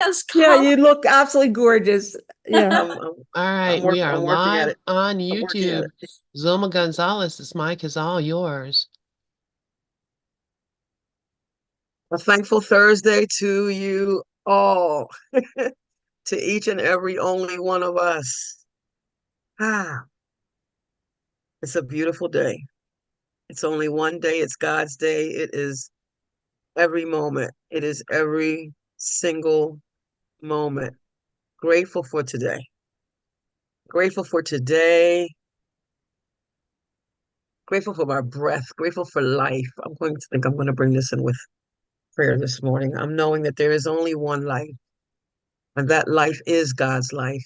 has Yeah, color. you look absolutely gorgeous. Yeah. All right, we are I'm working at live it. on I'm working at YouTube. it. Zulma Gonzalez, this mic is all yours. A thankful Thursday to you all, to each and every only one of us. Ah, it's a beautiful day. It's only one day. It's God's day. It is every moment. It is every single moment. Grateful for today. Grateful for today. Grateful for my breath. Grateful for life. I'm going to bring this in with prayer this morning. I'm knowing that there is only one life, and that life is God's life.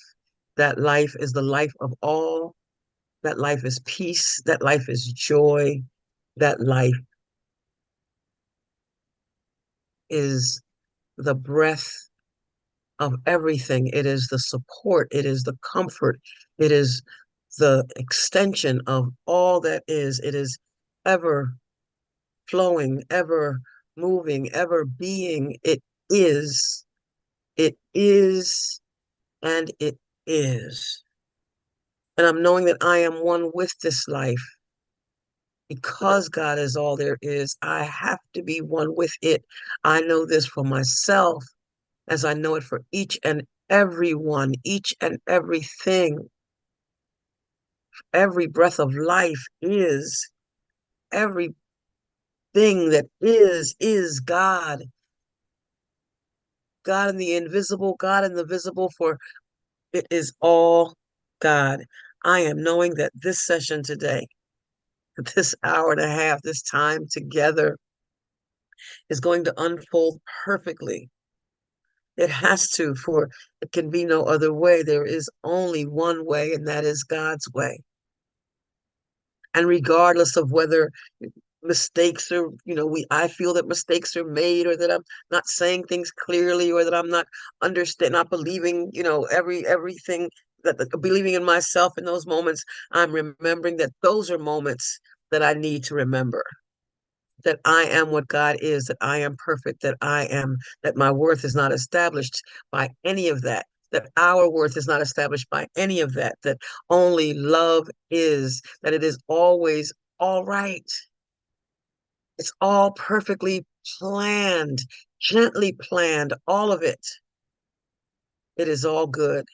That life is the life of all. That life is peace. That life is joy. That life is the breath of everything. It is the support. It is the comfort. It is the extension of all that is. It is ever flowing, ever moving, ever being. Is. It is, and it is. And I'm knowing that I am one with this life. Because God is all there is, I have to be one with it. I know this for myself as I know it for each and every one, each and everything. Every breath of life everything that is God. God in the invisible, God in the visible, for it is all God. I am knowing that this session today, this hour and a half, this time together is going to unfold perfectly. It has to, for it can be no other way. There is only one way, and that is God's way. And regardless of whether mistakes are, I feel that mistakes are made, or that I'm not saying things clearly, or that I'm not not believing, everything that believing in myself in those moments, I'm remembering that those are moments that I need to remember. That I am what God is, that I am perfect, that my worth is not established by any of that, that our worth is not established by any of that, that only love is, that it is always all right. It's all perfectly planned, gently planned, all of it. It is all good.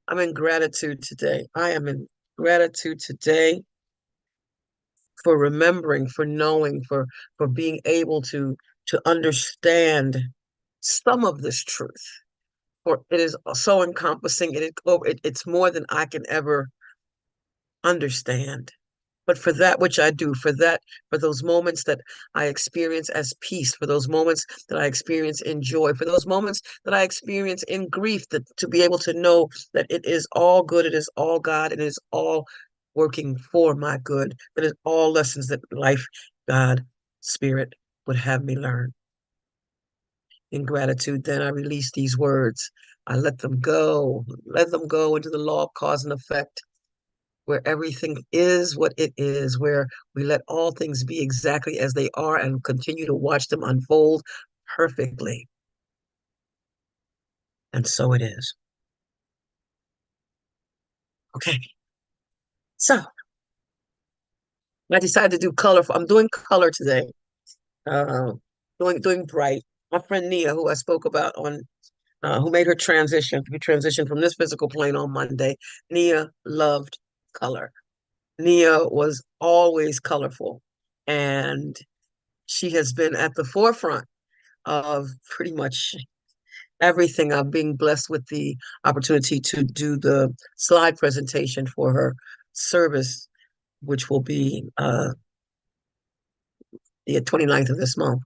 I'm in gratitude today. I am in gratitude today for remembering, for knowing, for being able to understand some of this truth. For it is so encompassing. It's more than I can ever understand. But for that which I do, for those moments that I experience as peace, for those moments that I experience in joy, for those moments that I experience in grief, that to be able to know that it is all good, it is all God, it is all working for my good, that is all lessons that life, God, Spirit would have me learn. In gratitude, then I release these words. I let them go into the law of cause and effect, where everything is what it is, where we let all things be exactly as they are and continue to watch them unfold perfectly. And so it is. Okay. So I decided to do color. I'm doing color today. Uh, doing bright. My friend Nia, who I spoke about who made her transition, we transitioned from this physical plane on Monday. Nia loved color. Nia was always colorful, and she has been at the forefront of pretty much everything. I'm being blessed with the opportunity to do the slide presentation for her service, which will be the 29th of this month.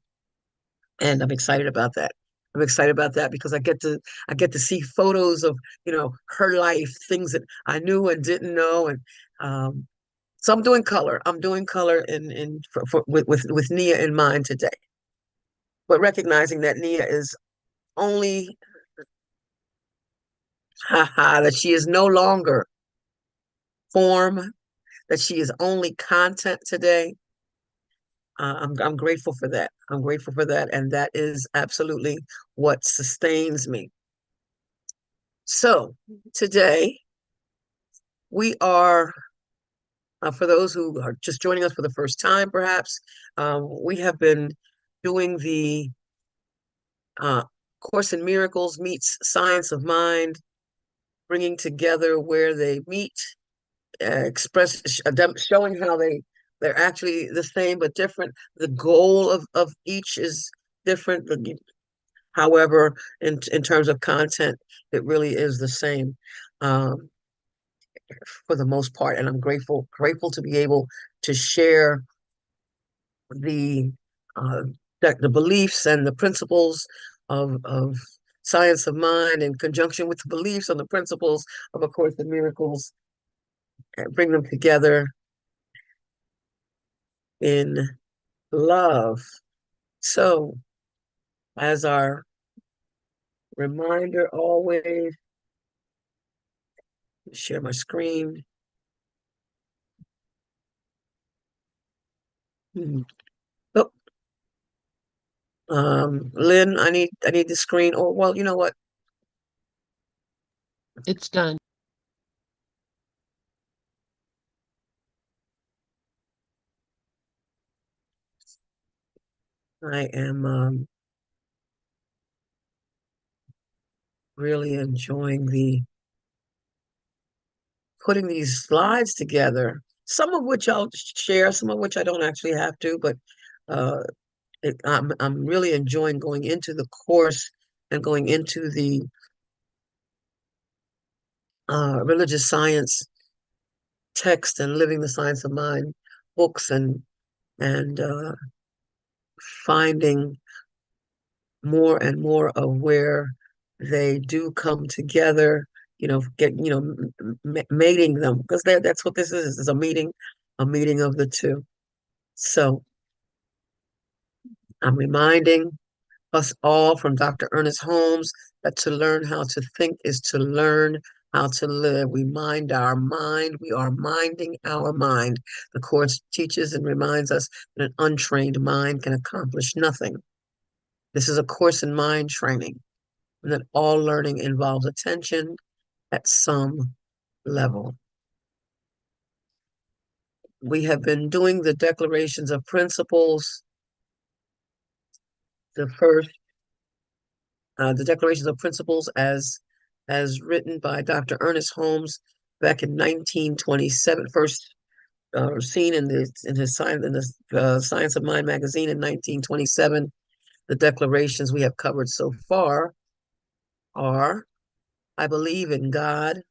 And I'm excited about that. I'm excited about that because I get to see photos of, her life, things that I knew and didn't know. And so I'm doing color. I'm doing color with Nia in mind today. But recognizing that Nia is only that she is no longer form, that she is only content today. I'm grateful for that. I'm grateful for that, and that is absolutely what sustains me. So today we are, for those who are just joining us for the first time, perhaps, we have been doing the Course in Miracles meets Science of Mind, bringing together where they meet, showing how they're actually the same but different. The goal of each is different. However, in terms of content, it really is the same. Um, for the most part, and I'm grateful to be able to share the uh, the beliefs and the principles of science of mind in conjunction with the beliefs and the principles of A Course in Miracles, and bring them together in love. So, as our reminder, always share my screen. Oh, Lynn, I need the screen. Or well, you know what? It's done. I am really enjoying putting these slides together. Some of which I'll share, some of which I don't actually have to, but uh, I'm really enjoying going into the course and going into the religious science text and living the science of mind books, and finding more and more of where they do come together, mating them, because that's what this is a meeting of the two. So I'm reminding us all from Dr. Ernest Holmes that to learn how to think is to learn how to live. We mind our mind. We are minding our mind. The Course teaches and reminds us that an untrained mind can accomplish nothing. This is a course in mind training, and that all learning involves attention at some level. We have been doing the declarations of principles. The declarations of principles as written by Dr. Ernest Holmes back in 1927, first seen in his Science of Mind magazine in 1927. The declarations we have covered so far are: I believe in God,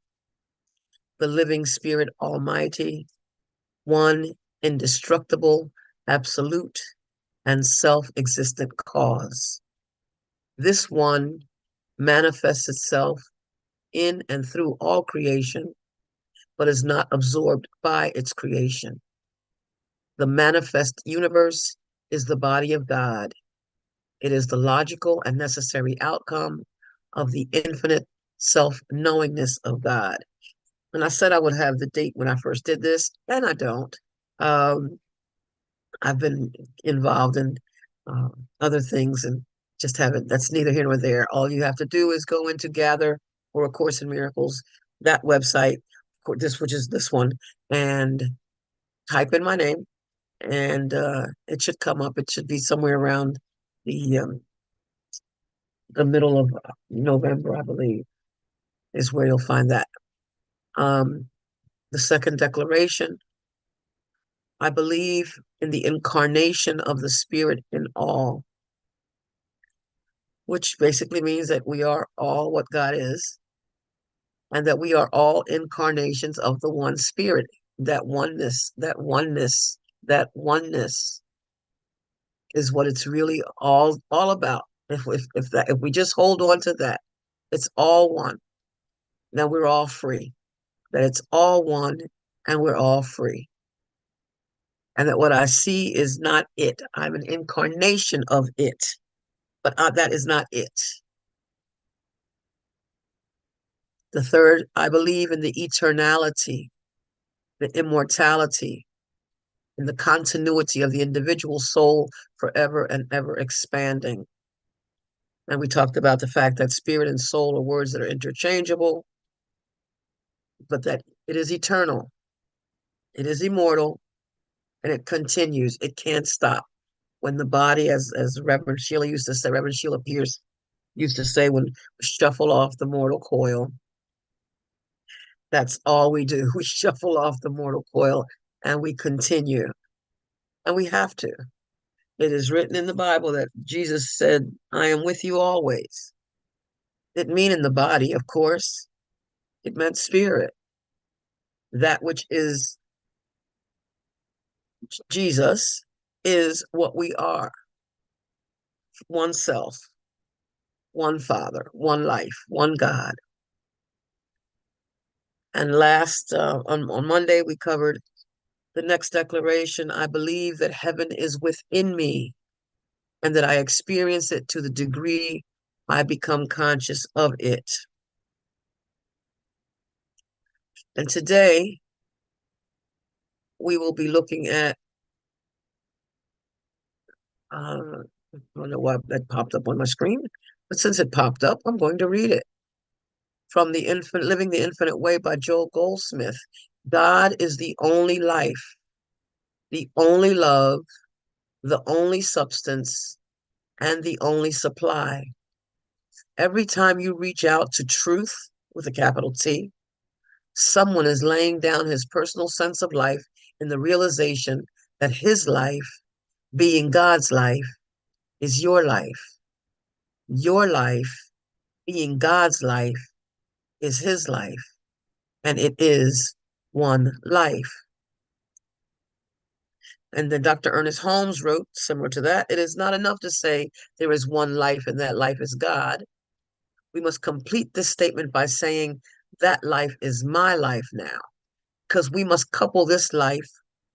the living Spirit Almighty, one indestructible, absolute, and self-existent cause. This one manifests itself in and through all creation, but is not absorbed by its creation. The manifest universe is the body of God. It is the logical and necessary outcome of the infinite self-knowingness of God. And I said I would have the date when I first did this, and I don't. Um, I've been involved in other things and just haven't. That's neither here nor there. All you have to do is go into Gather or A Course in Miracles, that website, which is this one, and type in my name, and it should come up. It should be somewhere around the um, the middle of November, I believe, is where you'll find that. Um, the second declaration: I believe in the incarnation of the Spirit in all, which basically means that we are all what God is, and that we are all incarnations of the one Spirit. That oneness, that oneness is what it's really all about. If we just hold on to that, it's all one. Then we're all free. That it's all one, and we're all free. And that what I see is not it. I'm an incarnation of it, but that is not it. The third, I believe in the eternality, the immortality, and the continuity of the individual soul forever and ever expanding. And we talked about the fact that spirit and soul are words that are interchangeable, but that it is eternal, it is immortal, and it continues. It can't stop. When the body, as Reverend Sheila used to say, Reverend Sheila Pierce used to say, when we shuffle off the mortal coil, that's all we do. We shuffle off the mortal coil and we continue. And we have to. It is written in the Bible that Jesus said, I am with you always. It didn't mean in the body, of course. It meant spirit. That which is Jesus is what we are. One self, one Father, one life, one God. And last, on Monday, we covered the next declaration. I believe that heaven is within me and that I experience it to the degree I become conscious of it. And today, we will be looking at, I don't know why that popped up on my screen, but since it popped up, I'm going to read it. From the Infinite, Living the Infinite Way by Joel Goldsmith. God is the only life, the only love, the only substance, and the only supply. Every time you reach out to truth with a capital T, someone is laying down his personal sense of life in the realization that his life, being God's life, is your life. Your life, being God's life, is his life, and it is one life. And then Dr. Ernest Holmes wrote, similar to that, it is not enough to say there is one life and that life is God. We must complete this statement by saying that life is my life now, because we must couple this life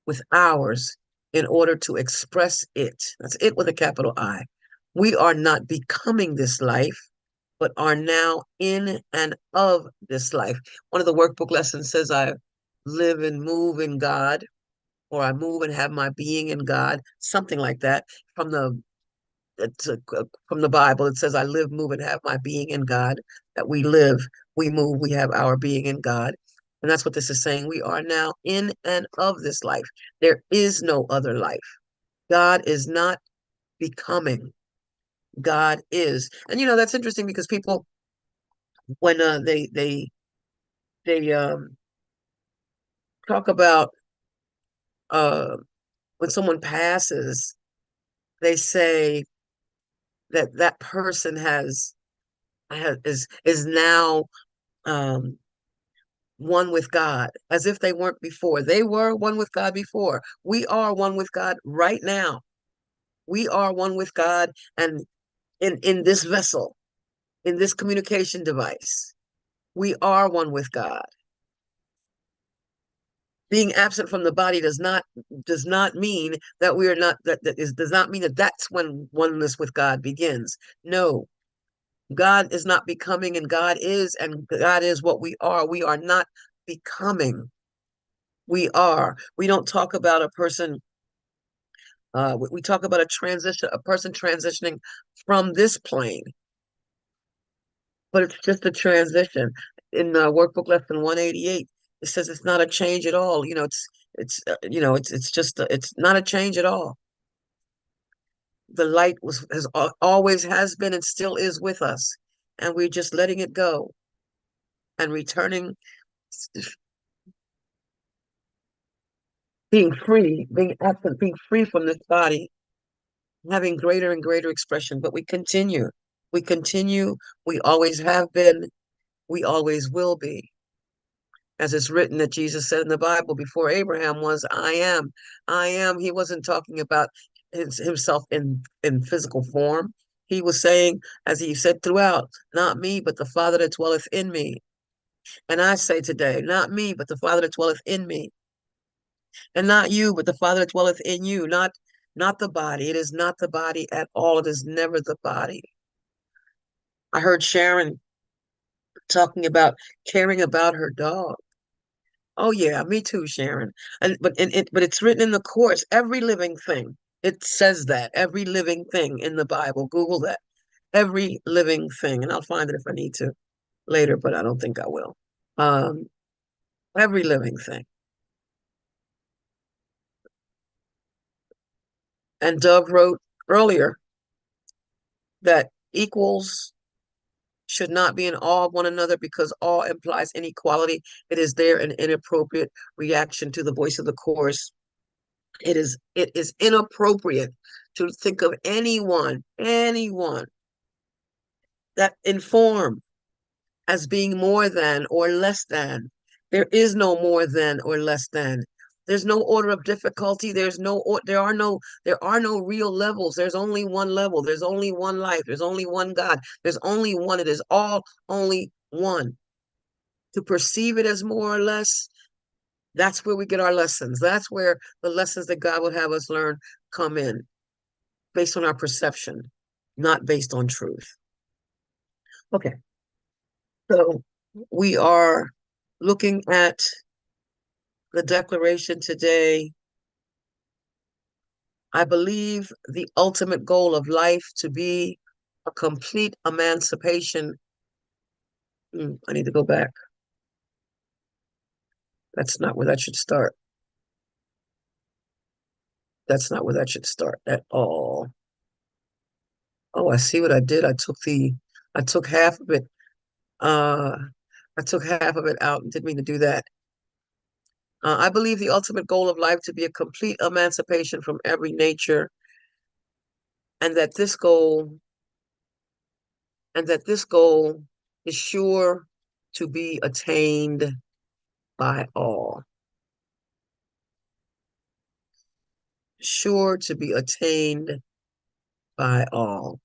with ours in order to express it. That's it with a capital I. We are not becoming this life, but are now in and of this life. One of the workbook lessons says I live and move in God, or I move and have my being in God, something like that. From the Bible, it says, I live, move, and have my being in God, that we live, we move, we have our being in God. And that's what this is saying. We are now in and of this life. There is no other life. God is not becoming. God is. And that's interesting because people, when they talk about when someone passes, they say that that person is now um, one with God, as if they weren't before. They were one with God before. We are one with God right now. We are one with God, and in this vessel, in this communication device, we are one with God. Being absent from the body does not mean that we are not does not mean that that's when oneness with God begins. No, God is not becoming, and God is what we are. We are not becoming. We are. We don't talk about a person. We talk about a person transitioning from this plane, but it's just a transition. In workbook lesson 188, it says it's not a change at all. It's just it's not a change at all. The light always has been and still is with us, and we're just letting it go and returning, being free, being absent, being free from this body, having greater and greater expression. But we continue. We continue. We always have been. We always will be. As it's written that Jesus said in the Bible, before Abraham was, I am. I am. He wasn't talking about himself in physical form. He was saying, as he said throughout, not me, but the Father that dwelleth in me. And I say today, not me, but the Father that dwelleth in me. And not you, but the Father that dwelleth in you. Not the body. It is not the body at all. It is never the body. I heard Sharon talking about caring about her dog. Oh yeah, me too, Sharon. But it's written in the course, every living thing. It says that every living thing in the Bible. Google that. every living thing, and I'll find it if I need to later, but I don't think I will. Every living thing. And Dove wrote earlier that equals should not be in awe of one another because awe implies inequality. It is there an inappropriate reaction to the voice of the chorus. It is inappropriate to think of anyone that in form as being more than or less than. There is no more than or less than. There's no order of difficulty. There are no real levels. There's only one level. There's only one life. There's only one God. There's only one. It is all only one. To perceive it as more or less, that's where we get our lessons. That's where the lessons that God would have us learn come in, based on our perception, not based on truth. Okay. So we are looking at the declaration today. I believe the ultimate goal of life to be a complete emancipation. I need to go back. That's not where that should start. That's not where that should start at all. Oh, I see what I did. I took half of it. I took half of it out and didn't mean to do that. I believe the ultimate goal of life to be a complete emancipation from every nature, and that this goal is sure to be attained by all. Sure to be attained by all.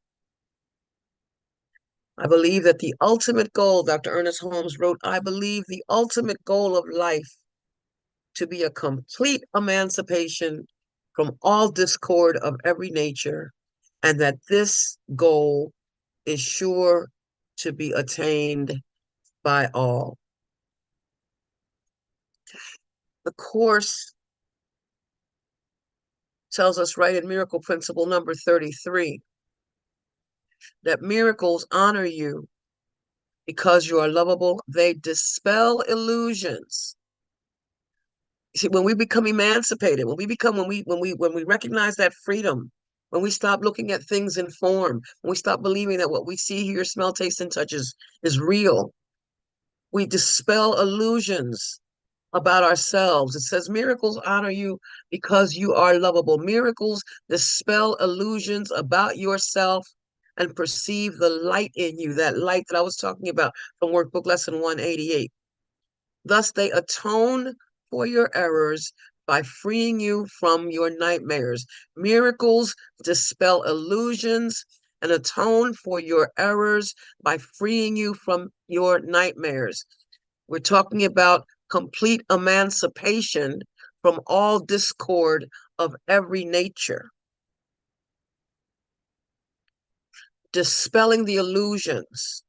I believe that the ultimate goal, Dr. Ernest Holmes wrote, I believe the ultimate goal of life to be a complete emancipation from all discord of every nature, and that this goal is sure to be attained by all. The Course tells us right in Miracle Principle number 33 that miracles honor you because you are lovable. They dispel illusions. See, when we become emancipated, when we recognize that freedom, when we stop looking at things in form, when we stop believing that what we see, hear, smell, taste, and touch is real, we dispel illusions about ourselves. It says miracles honor you because you are lovable. Miracles dispel illusions about yourself and perceive the light in you, that light that I was talking about from Workbook Lesson 188. Thus, they atone for your errors by freeing you from your nightmares. Miracles dispel illusions and atone for your errors by freeing you from your nightmares. We're talking about complete emancipation from all discord of every nature. Dispelling the illusions.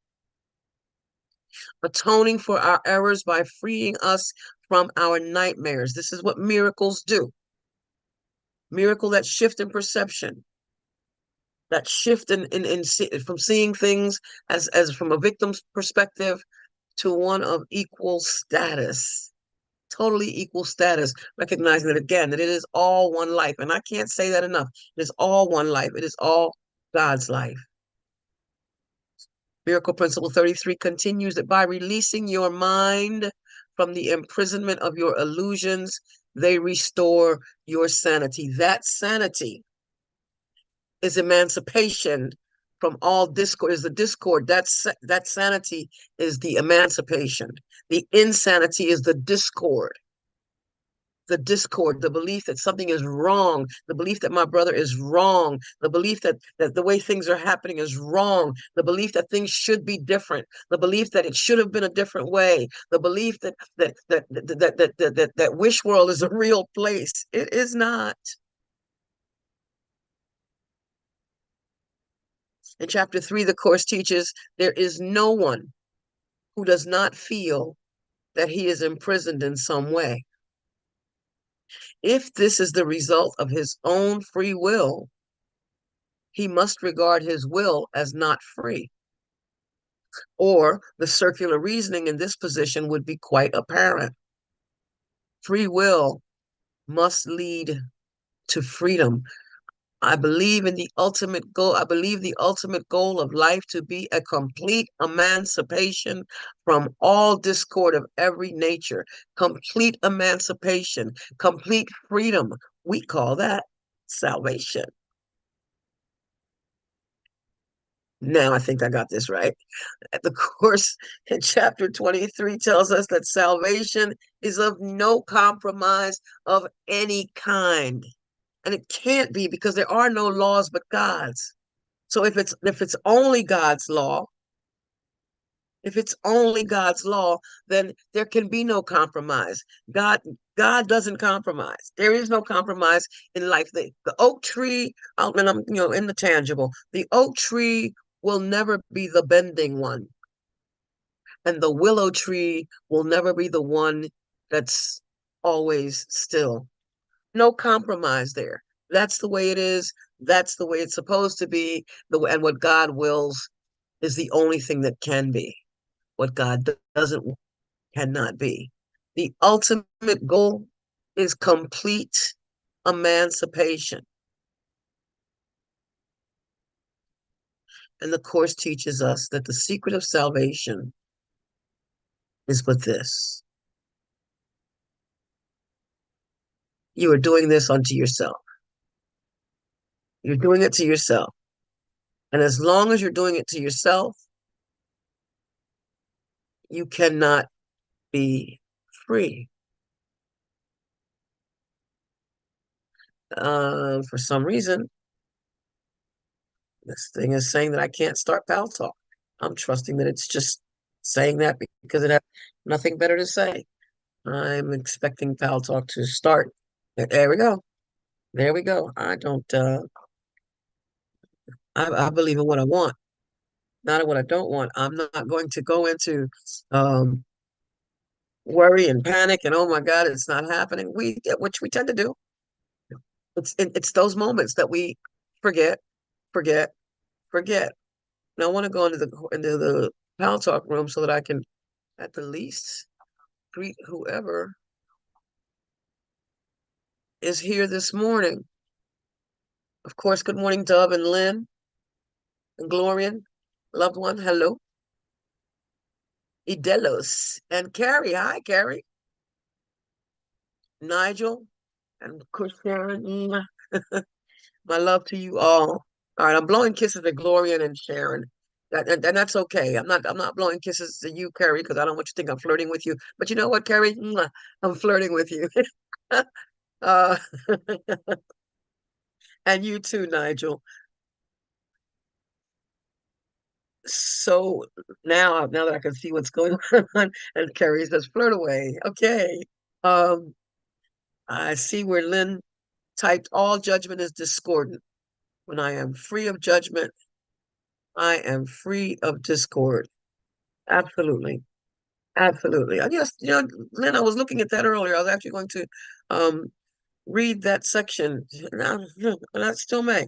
Atoning for our errors by freeing us from our nightmares. This is what miracles do. Miracle, that shift in perception. That shift from seeing things as from a victim's perspective to one of equal status. Totally equal status, recognizing that again, that it is all one life. And I can't say that enough. It is all one life. It is all God's life. Miracle Principle 33 continues that by releasing your mind from the imprisonment of your illusions, they restore your sanity. That sanity is emancipation from all discord, is the discord. That sanity is the emancipation. The insanity is the discord. The discord, the belief that something is wrong, the belief that my brother is wrong, the belief that the way things are happening is wrong, the belief that things should be different, the belief that it should have been a different way, the belief that wish world is a real place. It is not. In chapter 3, the Course teaches there is no one who does not feel that he is imprisoned in some way. If this is the result of his own free will, he must regard his will as not free. Or the circular reasoning in this position would be quite apparent. Free will must lead to freedom. I believe in the ultimate goal. I believe the ultimate goal of life to be a complete emancipation from all discord of every nature, complete emancipation, complete freedom. We call that salvation. Now I think I got this right. The course in chapter 23 tells us that salvation is of no compromise of any kind. And it can't be, because there are no laws but God's. So if it's only God's law, then there can be no compromise. God doesn't compromise. There is no compromise in life. The oak tree, and I'm in the tangible, the oak tree will never be the bending one. And the willow tree will never be the one that's always still. No compromise there. That's the way it is. That's the way it's supposed to be. And what God wills is the only thing that can be. What God doesn't cannot be. The ultimate goal is complete emancipation. And the Course teaches us that the secret of salvation is with this. You are doing this unto yourself. You're doing it to yourself. And as long as you're doing it to yourself, you cannot be free. For some reason, this thing is saying that I can't start Pal Talk. I'm trusting that it's just saying that because it has nothing better to say. I'm expecting Pal Talk to start. There we go. There we go. I don't, I believe in what I want, not in what I don't want. I'm not going to go into worry and panic and, oh my God, it's not happening. Which we tend to do. It's those moments that we forget, forget, forget. And I want to go into the Pal Talk room so that I can at the least greet whoever is here this morning. Of course, good morning, Dub and Lynn and Glorian, loved one. Hello. Idelos and Carrie. Hi, Carrie. Nigel and of course Sharon. My love to you all. All right, I'm blowing kisses to Glorian and Sharon. And that's okay. I'm not blowing kisses to you, Carrie, because I don't want you to think I'm flirting with you. But you know what, Carrie? I'm flirting with you. uh, and you too, Nigel. So now that I can see what's going on, and Carrie says, flirt away. Okay. Um, I see where Lynn typed, all judgment is discordant. When I am free of judgment, I am free of discord. Absolutely. Absolutely. I guess, Lynn, I was looking at that earlier. I was actually going to um read that section. Now, and I still may.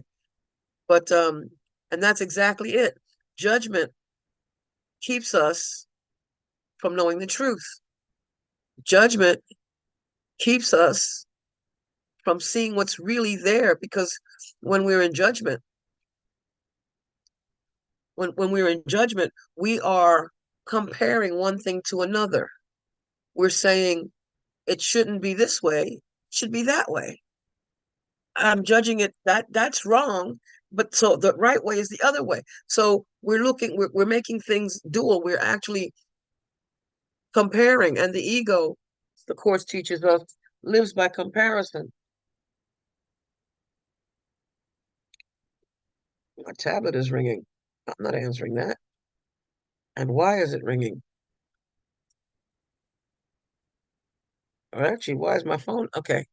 But and that's exactly it. Judgment keeps us from knowing the truth. Judgment keeps us from seeing what's really there, because when we're in judgment, when we're in judgment, we are comparing one thing to another. We're saying it shouldn't be this way, it should be that way. I'm judging it that's wrong, but so the right way is the other way. So we're making things dual. We're actually comparing, and the ego, the Course teaches us, lives by comparison. My tablet is ringing. I'm not answering that. And why is it ringing? Or actually, why is my phone? Okay.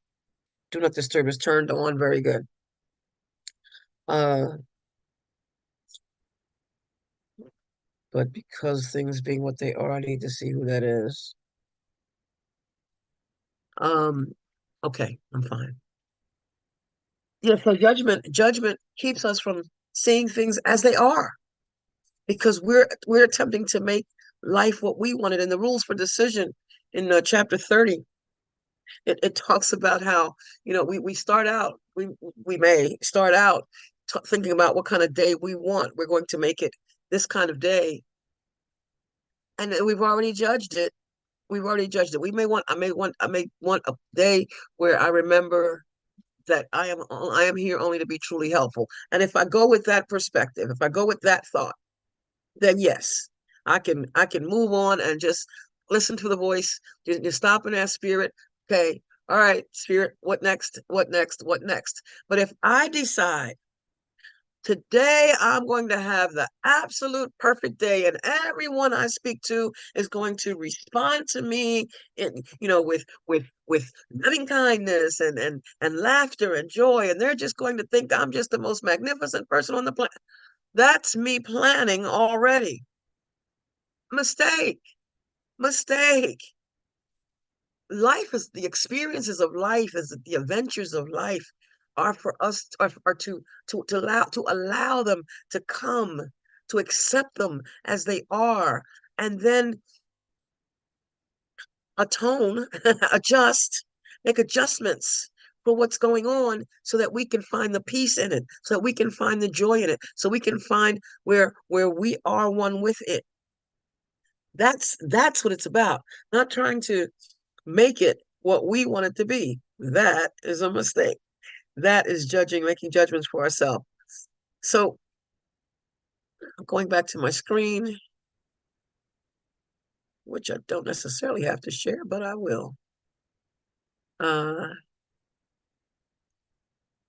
Do not disturb is turned on. Very good. Uh, but because things being what they are, I need to see who that is. Okay, I'm fine. Yeah, so judgment keeps us from seeing things as they are, because we're attempting to make life what we wanted. And the rules for decision in chapter 30, it talks about how, we start out, we may start out thinking about what kind of day we want. We're going to make it this kind of day. And we've already judged it. We've already judged it. I may want a day where I remember that I am here only to be truly helpful. And if I go with that perspective, if I go with that thought, then yes, I can move on and just listen to the voice. Just stop in that spirit. Okay, all right, spirit, what next? What next? What next? But if I decide today I'm going to have the absolute perfect day, and everyone I speak to is going to respond to me with loving kindness and laughter and joy, and they're just going to think I'm just the most magnificent person on the planet. That's me planning already. Mistake. Life is the experiences of life, is the adventures of life are for us, are to allow them to come, to accept them as they are, and then atone, make adjustments for what's going on, so that we can find the peace in it, so that we can find the joy in it, so we can find where we are one with it. That's what it's about. Not trying to make it what we want it to be. That is a mistake. That is making judgments for ourselves. So I'm going back to my screen, which I don't necessarily have to share, but I will.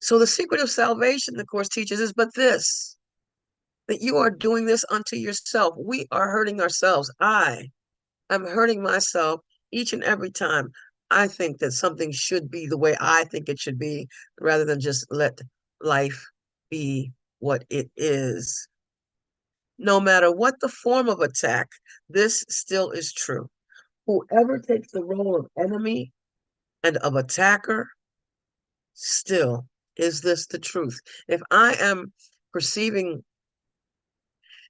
So the secret of salvation, the Course teaches, is but this, that you are doing this unto yourself. We are hurting ourselves. I'm hurting myself each and every time I think that something should be the way I think it should be, rather than just let life be what it is. No matter what the form of attack, this still is true. Whoever takes the role of enemy and of attacker, still is this the truth. If I am perceiving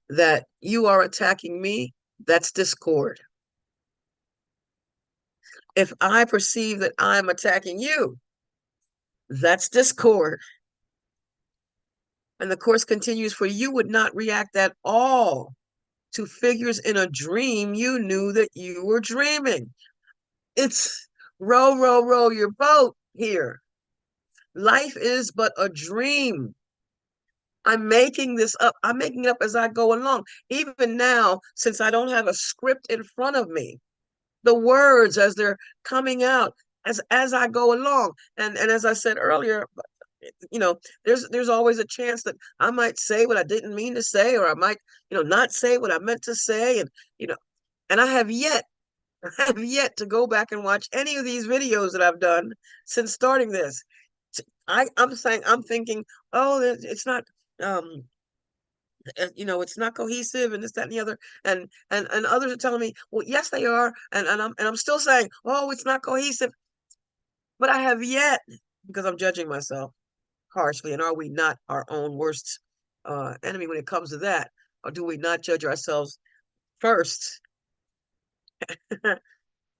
that you are attacking me, that's discord. If I perceive that I'm attacking you, that's discord. And the Course continues, for you would not react at all to figures in a dream you knew that you were dreaming. It's row, row, row your boat here. Life is but a dream. I'm making this up. I'm making it up as I go along. Even now, since I don't have a script in front of me, the words as they're coming out as I go along. And as I said earlier, there's always a chance that I might say what I didn't mean to say, or I might, not say what I meant to say. And I have yet to go back and watch any of these videos that I've done since starting this. I'm thinking, oh, it's not, it's not cohesive, and this, that, and the other, and others are telling me, well, yes, they are, and I'm still saying, oh, it's not cohesive, but I have yet, because I'm judging myself harshly, and are we not our own worst enemy when it comes to that, or do we not judge ourselves first?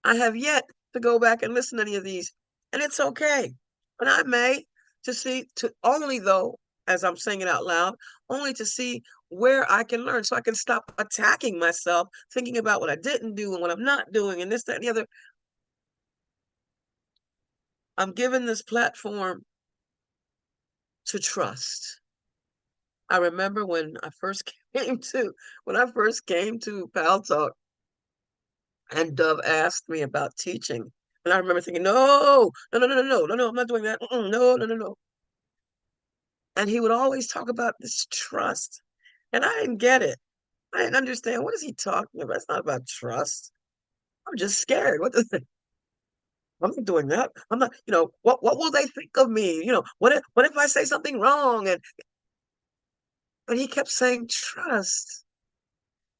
I have yet to go back and listen to any of these, and it's okay, but I may to only, though, as I'm saying it out loud, only to see where I can learn, so I can stop attacking myself, thinking about what I didn't do and what I'm not doing, and this, that, and the other. I'm given this platform to trust. I remember when I first came to Pal Talk, and Dove asked me about teaching, and I remember thinking, no, I'm not doing that. No. And he would always talk about this trust, and I didn't get it. I didn't understand. What is he talking about? It's not about trust. I'm just scared. I'm not doing that. I'm not, what will they think of me? What if I say something wrong? But he kept saying trust.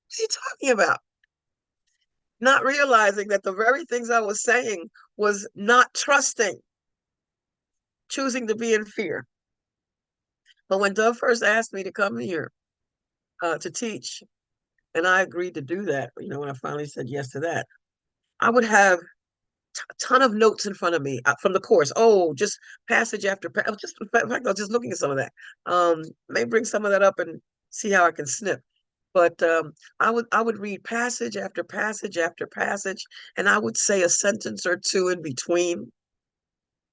What's he talking about? Not realizing that the very things I was saying was not trusting, choosing to be in fear. But when Dove first asked me to come here to teach, and I agreed to do that, when I finally said yes to that, I would have a ton of notes in front of me from the course. Oh, just passage after passage. Just in fact, I was just looking at some of that. May bring some of that up and see how I can snip. But I would read passage after passage after passage, and I would say a sentence or two in between,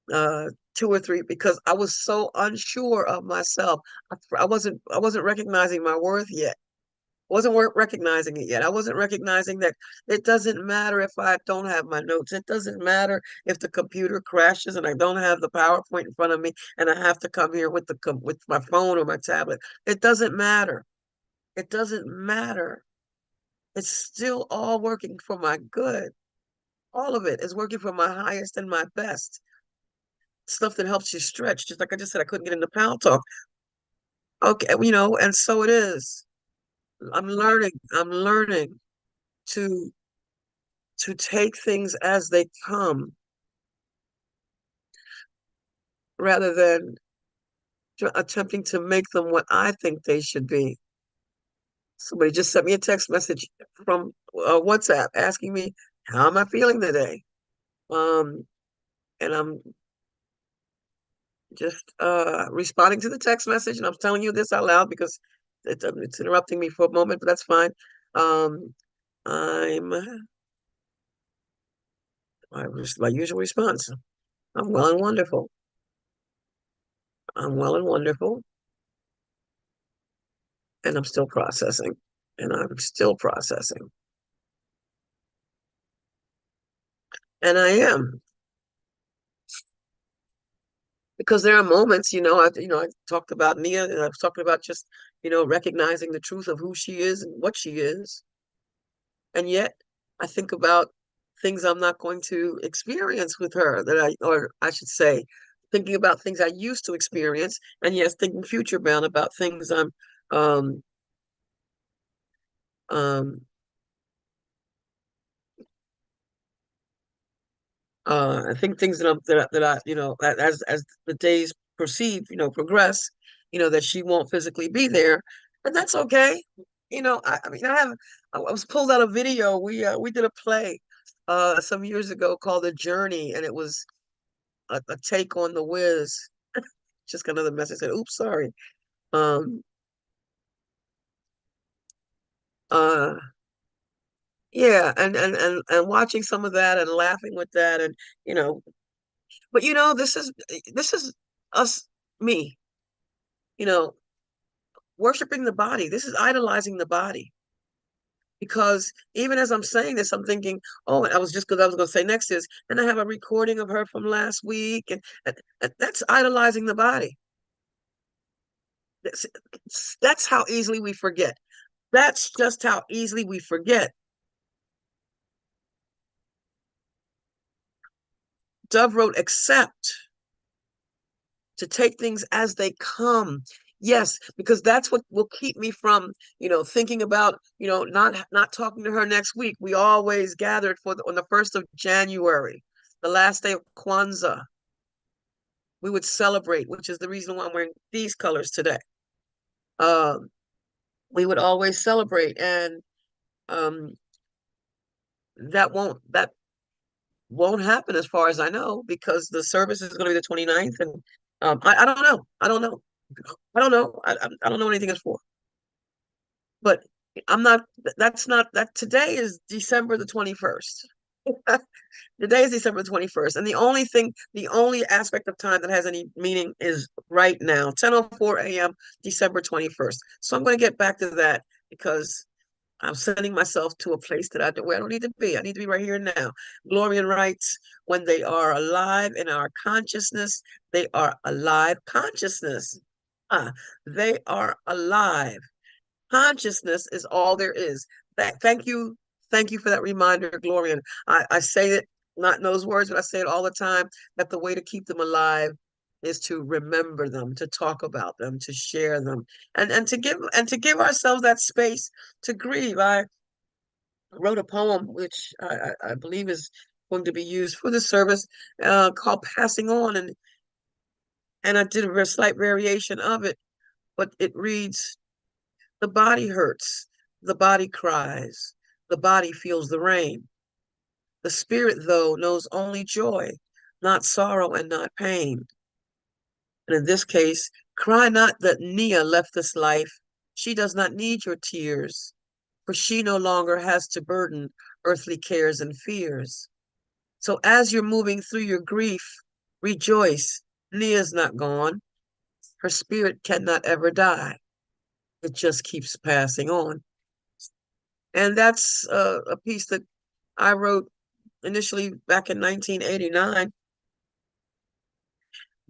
two or three, because I was so unsure of myself. I wasn't recognizing my worth yet. Wasn't recognizing it yet. I wasn't recognizing that it doesn't matter if I don't have my notes. It doesn't matter if the computer crashes and I don't have the PowerPoint in front of me and I have to come here with my phone or my tablet. It doesn't matter. It doesn't matter. It's still all working for my good. All of it is working for my highest and my best. Stuff that helps you stretch. Just like I just said, I couldn't get into Pal Talk. Okay, and so it is. I'm learning to take things as they come rather than attempting to make them what I think they should be. Somebody just sent me a text message from WhatsApp asking me, how am I feeling today? And I'm just responding to the text message, and I'm telling you this out loud because it's interrupting me for a moment, but that's fine. I'm my usual response. I'm well and wonderful. I'm well and wonderful, and I'm still processing, and I'm still processing, and I am, because there are moments, I talked about Nia, and I was talking about just, recognizing the truth of who she is and what she is, and yet I think about things I'm not going to experience with her, or I should say, thinking about things I used to experience, and yes, thinking future bound about things um, um, I think things that I, as the days proceed, progress, that she won't physically be there, and that's okay. I mean, I was pulled out a video. We did a play some years ago called The Journey, and it was a take on The Wiz. Just got another message said, "Oops, sorry." Um, uh, yeah, and watching some of that and laughing with that, and you know, but this is us, me. You know, worshiping the body. This is idolizing the body. Because even as I'm saying this, I'm thinking, oh, and I was going to say next is, and I have a recording of her from last week, and that's idolizing the body. That's, that's how easily we forget. That's just how easily we forget. Dove wrote, accept, to take things as they come. Yes, because that's what will keep me from, thinking about, not talking to her next week. We always gathered on the 1st of January, the last day of Kwanzaa. We would celebrate, which is the reason why I'm wearing these colors today. We would always celebrate, and um, that won't happen as far as I know, because the service is going to be the 29th, and I don't know. I don't know. I don't know. I don't know what anything is for. But I'm not, that's not, that today is December the 21st. Today is December 21st. And the only aspect of time that has any meaning is right now, 10:04 a.m., December 21st. So I'm going to get back to that, because I'm sending myself to a place where I don't need to be. I need to be right here now. Glorian writes, when they are alive in our consciousness, they are alive consciousness. They are alive. Consciousness is all there is. Thank you. Thank you for that reminder, Glorian. I say it not in those words, but I say it all the time, that the way to keep them alive is to remember them, to talk about them, to share them, and to give ourselves that space to grieve. I wrote a poem which I believe is going to be used for the service, called Passing On, and I did a slight variation of it, but it reads, the body hurts, the body cries, the body feels the rain. The spirit, though, knows only joy, not sorrow and not pain. And in this case, cry not that Nia left this life. She does not need your tears, for she no longer has to burden earthly cares and fears. So as you're moving through your grief, rejoice. Nia's not gone. Her spirit cannot ever die. It just keeps passing on. And that's a piece that I wrote initially back in 1989.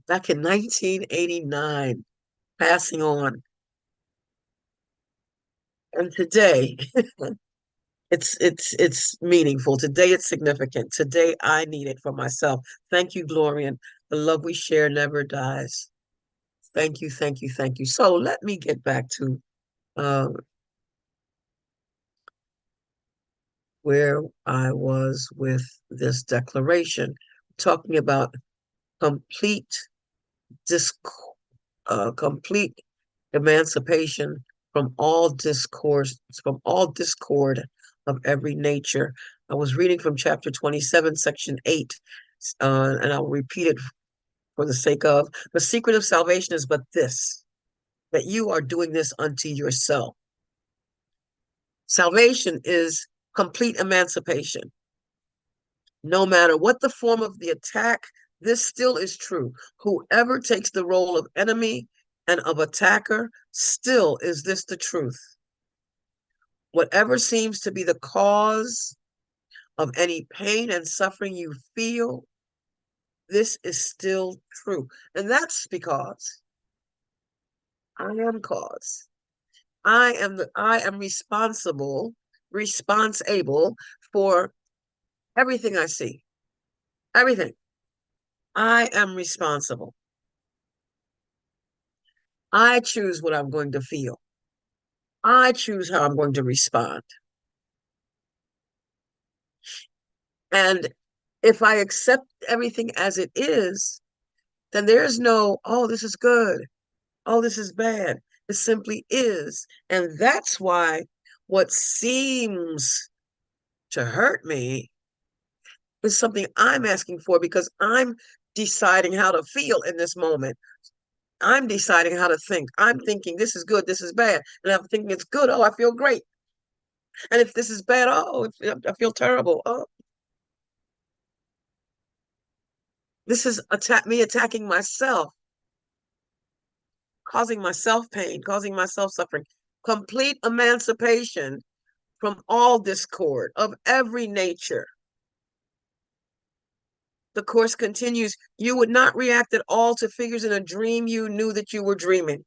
Back in 1989, passing on. And today, it's meaningful. Today it's significant. Today I need it for myself. Thank you, Glorian. The love we share never dies. Thank you, thank you, thank you. So let me get back to where I was with this declaration, talking about complete complete emancipation from all discord of every nature. I was reading from chapter 27, section 8, and I'll repeat it for the sake of the secret of salvation is but this, that you are doing this unto yourself. Salvation is complete emancipation. No matter what the form of the attack, this still is true. Whoever takes the role of enemy and of attacker, still is this the truth. Whatever seems to be the cause of any pain and suffering you feel, this is still true. And that's because I am cause. I am responsible for everything I see. Everything. I am responsible. I choose what I'm going to feel. I choose how I'm going to respond. And if I accept everything as it is, then there's no, oh, this is good. Oh, this is bad. It simply is. And that's why what seems to hurt me is something I'm asking for because I'm deciding how to feel in this moment. I'm deciding how to think. I'm thinking this is good, this is bad. And I'm thinking it's good. Oh, I feel great. And if this is bad, oh, I feel terrible. Oh, this is me attacking myself, causing myself pain, causing myself suffering. Complete emancipation from all discord of every nature. The course continues, you would not react at all to figures in a dream you knew that you were dreaming.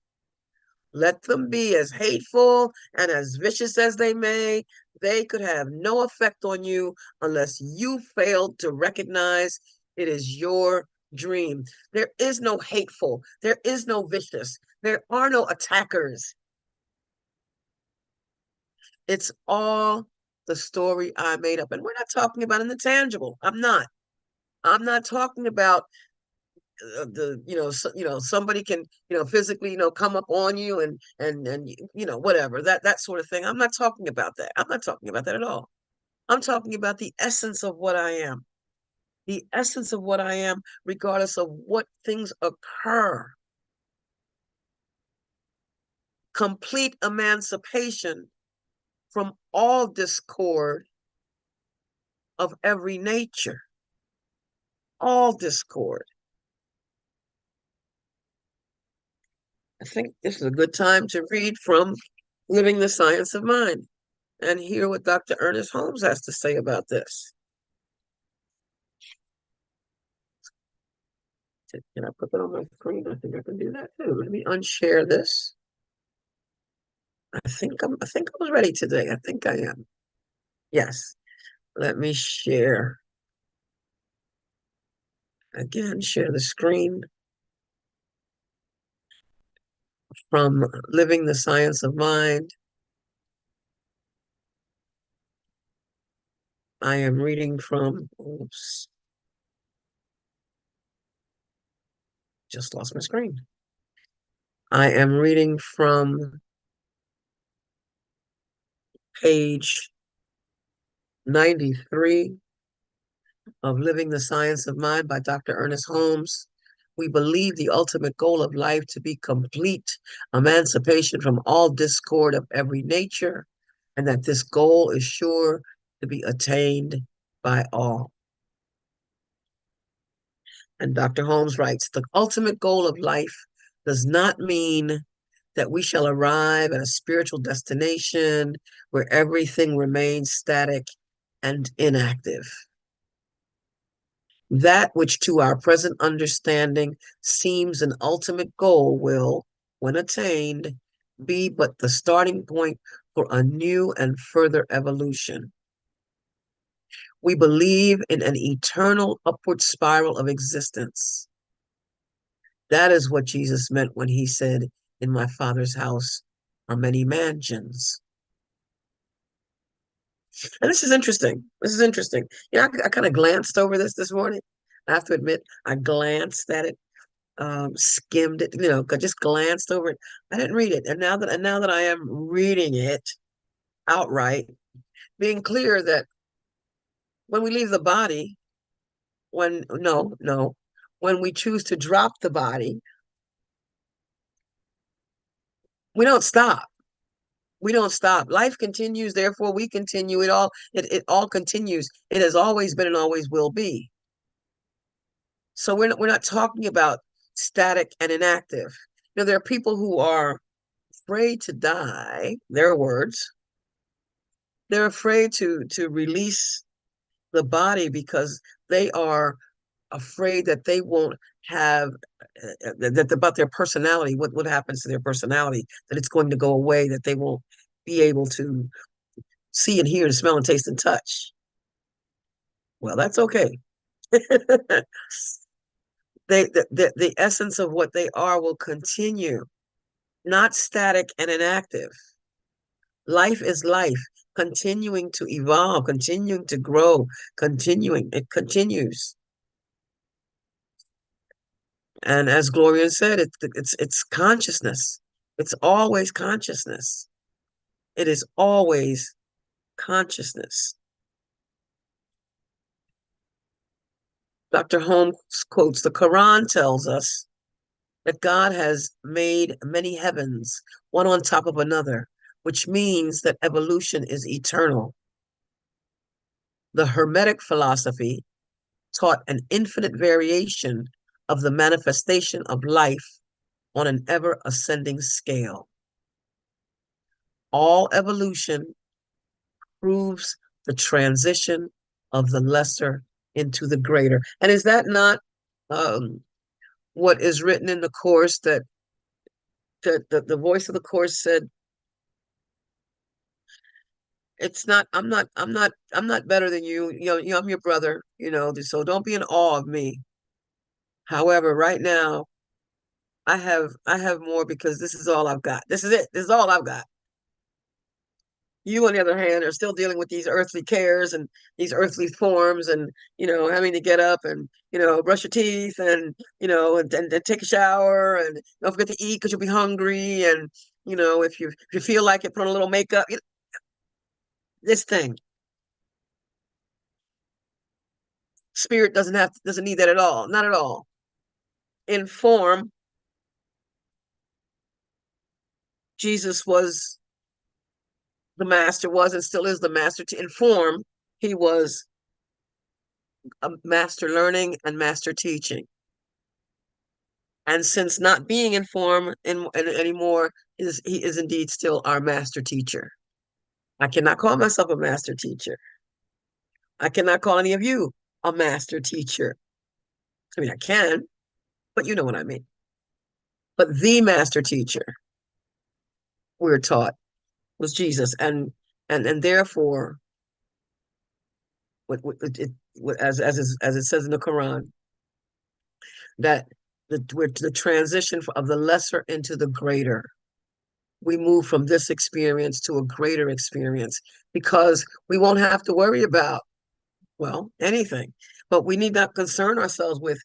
Let them be as hateful and as vicious as they may, they could have no effect on you unless you failed to recognize it is your dream. There is no hateful, there is no vicious, there are no attackers. It's all the story I made up. And we're not talking about in the tangible. I'm not talking about somebody can physically come up on you and whatever that sort of thing. I'm not talking about that. I'm not talking about that at all. I'm talking about the essence of what I am. The essence of what I am, regardless of what things occur. Complete emancipation from all discord of every nature. All discord. I think this is a good time to read from Living the Science of Mind and hear what Dr. Ernest Holmes has to say about this. Can I put that on my screen? I think I can do that too. Let me unshare this. I think I was ready today. I think I am. Yes. Let me share. Again, share the screen from Living the Science of Mind. I am reading from, oops, just lost my screen. I am reading from page 93 of Living the Science of Mind by Dr. Ernest Holmes. We believe the ultimate goal of life to be complete emancipation from all discord of every nature, and that this goal is sure to be attained by all. And Dr. Holmes writes, the ultimate goal of life does not mean that we shall arrive at a spiritual destination where everything remains static and inactive. That which to our present understanding seems an ultimate goal will, when attained, be but the starting point for a new and further evolution. We believe in an eternal upward spiral of existence. That is what Jesus meant when he said, in my Father's house are many mansions. And this is interesting. This is interesting. You know, I kind of glanced over this morning. I have to admit, I glanced at it, skimmed it, just glanced over it. I didn't read it. And now that I am reading it outright, being clear that when we leave the body, when we choose to drop the body, we don't stop. We don't stop. Life continues, therefore we continue. It all continues. It has always been and always will be. So we're not talking about static and inactive. There are people who are afraid to die, their words. They're afraid to release the body because they are afraid that they won't have about their personality, what happens to their personality, that it's going to go away, that they won't be able to see and hear and smell and taste and touch. Well, that's okay. The essence of what they are will continue, not static and inactive. Life is life, continuing to evolve, continuing to grow, it continues. And as Gloria said, it's consciousness. It's always consciousness. It is always consciousness. Dr. Holmes quotes, the Quran tells us that God has made many heavens, one on top of another, which means that evolution is eternal. The Hermetic philosophy taught an infinite variation of the manifestation of life on an ever ascending scale. All evolution proves the transition of the lesser into the greater. And is that not what is written in the Course, that the voice of the Course said, it's not, I'm not better than you, I'm your brother, so don't be in awe of me. However, right now, I have more because this is all I've got. This is it. This is all I've got. You, on the other hand, are still dealing with these earthly cares and these earthly forms, and having to get up and brush your teeth and and take a shower, and don't forget to eat because you'll be hungry, and if you feel like it, put on a little makeup. This thing, spirit doesn't need that at all. Not at all. In form, Jesus was the master, was and still is the master. To inform, he was a master learning and master teaching. And since not being in form anymore, he is indeed still our master teacher. I cannot call myself a master teacher. I cannot call any of you a master teacher. I mean, I can, but you know what I mean. But the master teacher, we're taught, was Jesus, and therefore, as it says in the Quran, that the transition of the lesser into the greater. We move from this experience to a greater experience, because we won't have to worry about, well, anything. But we need not concern ourselves with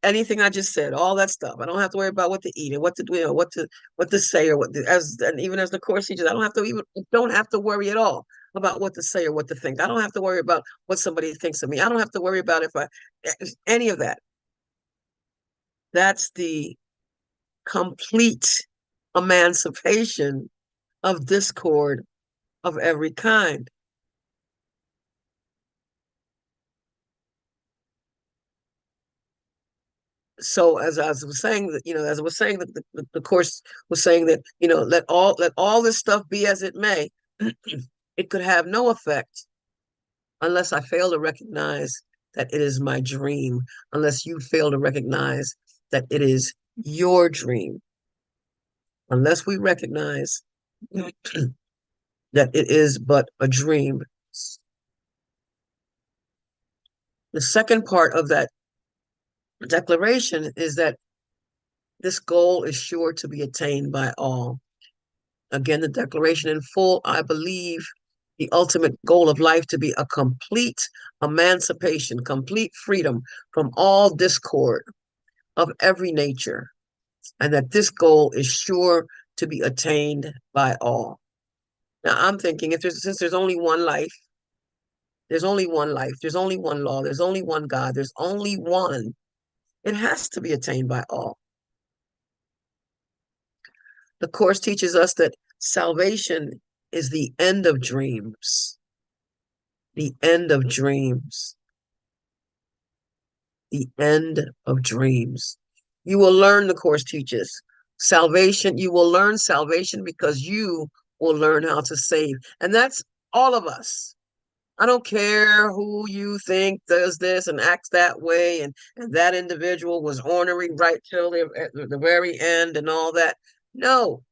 anything I just said, all that stuff. I don't have to worry about what to eat and what to do, what to say, or and even as the course teaches, I don't have to worry at all about what to say or what to think. I don't have to worry about what somebody thinks of me. I don't have to worry about any of that. That's the complete emancipation of discord of every kind. So as I was saying that, as I was saying that the course was saying that, let all this stuff be as it may, it could have no effect unless I fail to recognize that it is my dream, unless you fail to recognize that it is your dream, unless we recognize that it is but a dream. The second part of that declaration is that this goal is sure to be attained by all. Again, the declaration in full, I believe the ultimate goal of life to be a complete emancipation, complete freedom from all discord of every nature, and that this goal is sure to be attained by all. Now, I'm thinking, since there's only one life, there's only one life, there's only one law, there's only one God, there's only one, it has to be attained by all. The Course teaches us that salvation is the end of dreams. The end of dreams. The end of dreams. You will learn, the Course teaches, salvation. You will learn salvation because you will learn how to save. And that's all of us. I don't care who you think does this and acts that way, and that individual was ornery right till the very end and all that. No.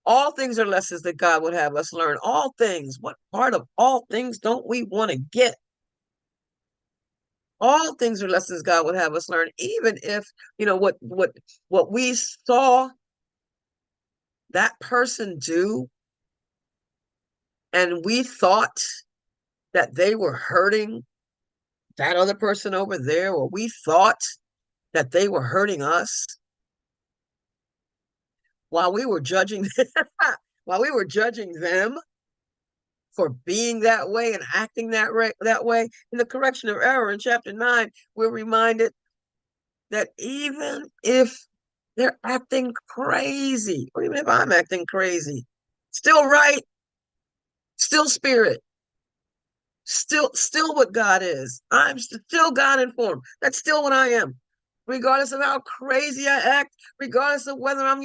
All things are lessons that God would have us learn. All things. What part of all things don't we want to get? All things are lessons God would have us learn, even if, what we saw that person do, and we thought that they were hurting that other person over there, or we thought that they were hurting us while we were judging them for being that way and acting that way. In the correction of error in chapter 9, we're reminded that even if they're acting crazy, or even if I'm acting crazy, still right, still spirit, still what God is. I'm still God informed. That's still what I am. Regardless of how crazy I act, regardless of whether I'm,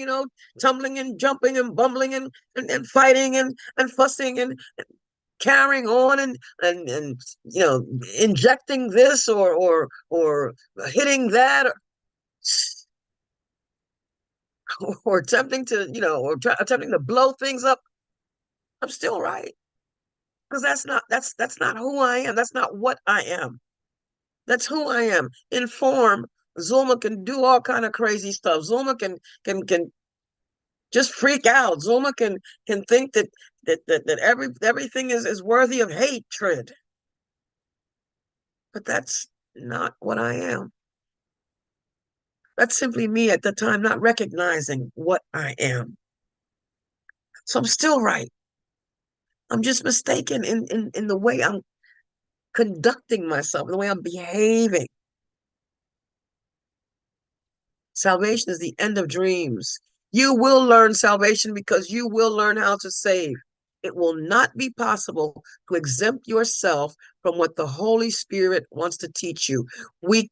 tumbling and jumping and bumbling and fighting and fussing and carrying on and injecting this or hitting that or attempting to attempting to blow things up, I'm still right, because that's not who I am. That's not what I am. That's who I am. In form, Zulma can do all kind of crazy stuff. Zulma can just freak out. Zulma can think that everything is worthy of hatred. But that's not what I am. That's simply me at the time not recognizing what I am. So I'm still right. I'm just mistaken in the way I'm conducting myself, the way I'm behaving. Salvation is the end of dreams. You will learn salvation because you will learn how to save. It will not be possible to exempt yourself from what the Holy Spirit wants to teach you. It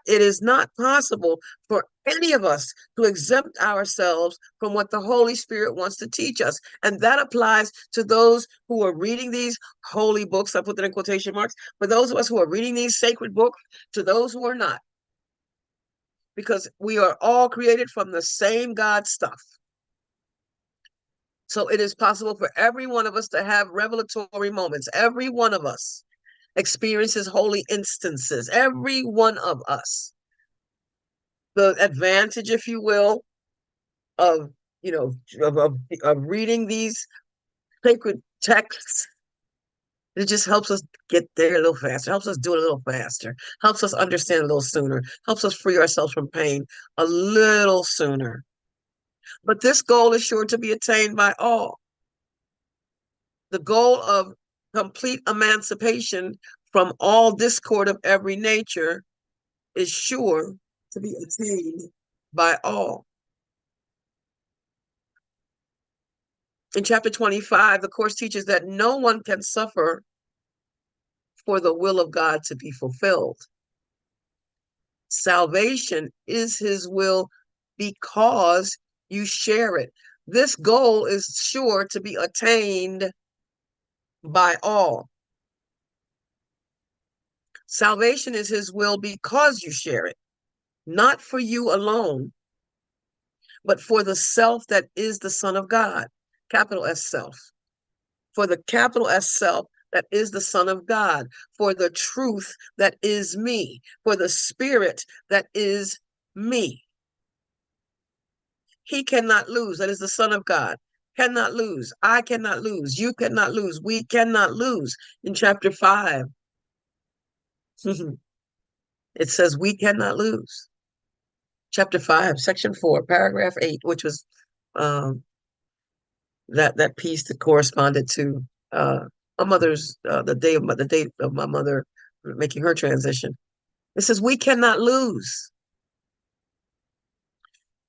is not possible for any of us to exempt ourselves from what the Holy Spirit wants to teach us. And that applies to those who are reading these holy books. I put that in quotation marks. For those of us who are reading these sacred books, to those who are not. Because we are all created from the same God stuff. So it is possible for every one of us to have revelatory moments. Every one of us experiences holy instances. Every one of us. The advantage, if you will, of of reading these sacred texts It just helps us get there a little faster, helps us do it a little faster, helps us understand a little sooner, helps us free ourselves from pain a little sooner. But this goal is sure to be attained by all. The goal of complete emancipation from all discord of every nature is sure to be attained by all. In chapter 25, the Course teaches that no one can suffer for the will of God to be fulfilled. Salvation is his will because you share it. This goal is sure to be attained by all. Salvation is his will because you share it, not for you alone, but for the self that is the Son of God, capital S self, for the capital S self that is the Son of God, for the truth that is me, for the spirit that is me. He cannot lose, that is the Son of God, cannot lose. I cannot lose. You cannot lose. We cannot lose. In chapter 5, it says we cannot lose. Chapter 5, section 4, paragraph 8, which was that piece that corresponded to my mother's the day of my mother making her transition. It says we cannot lose.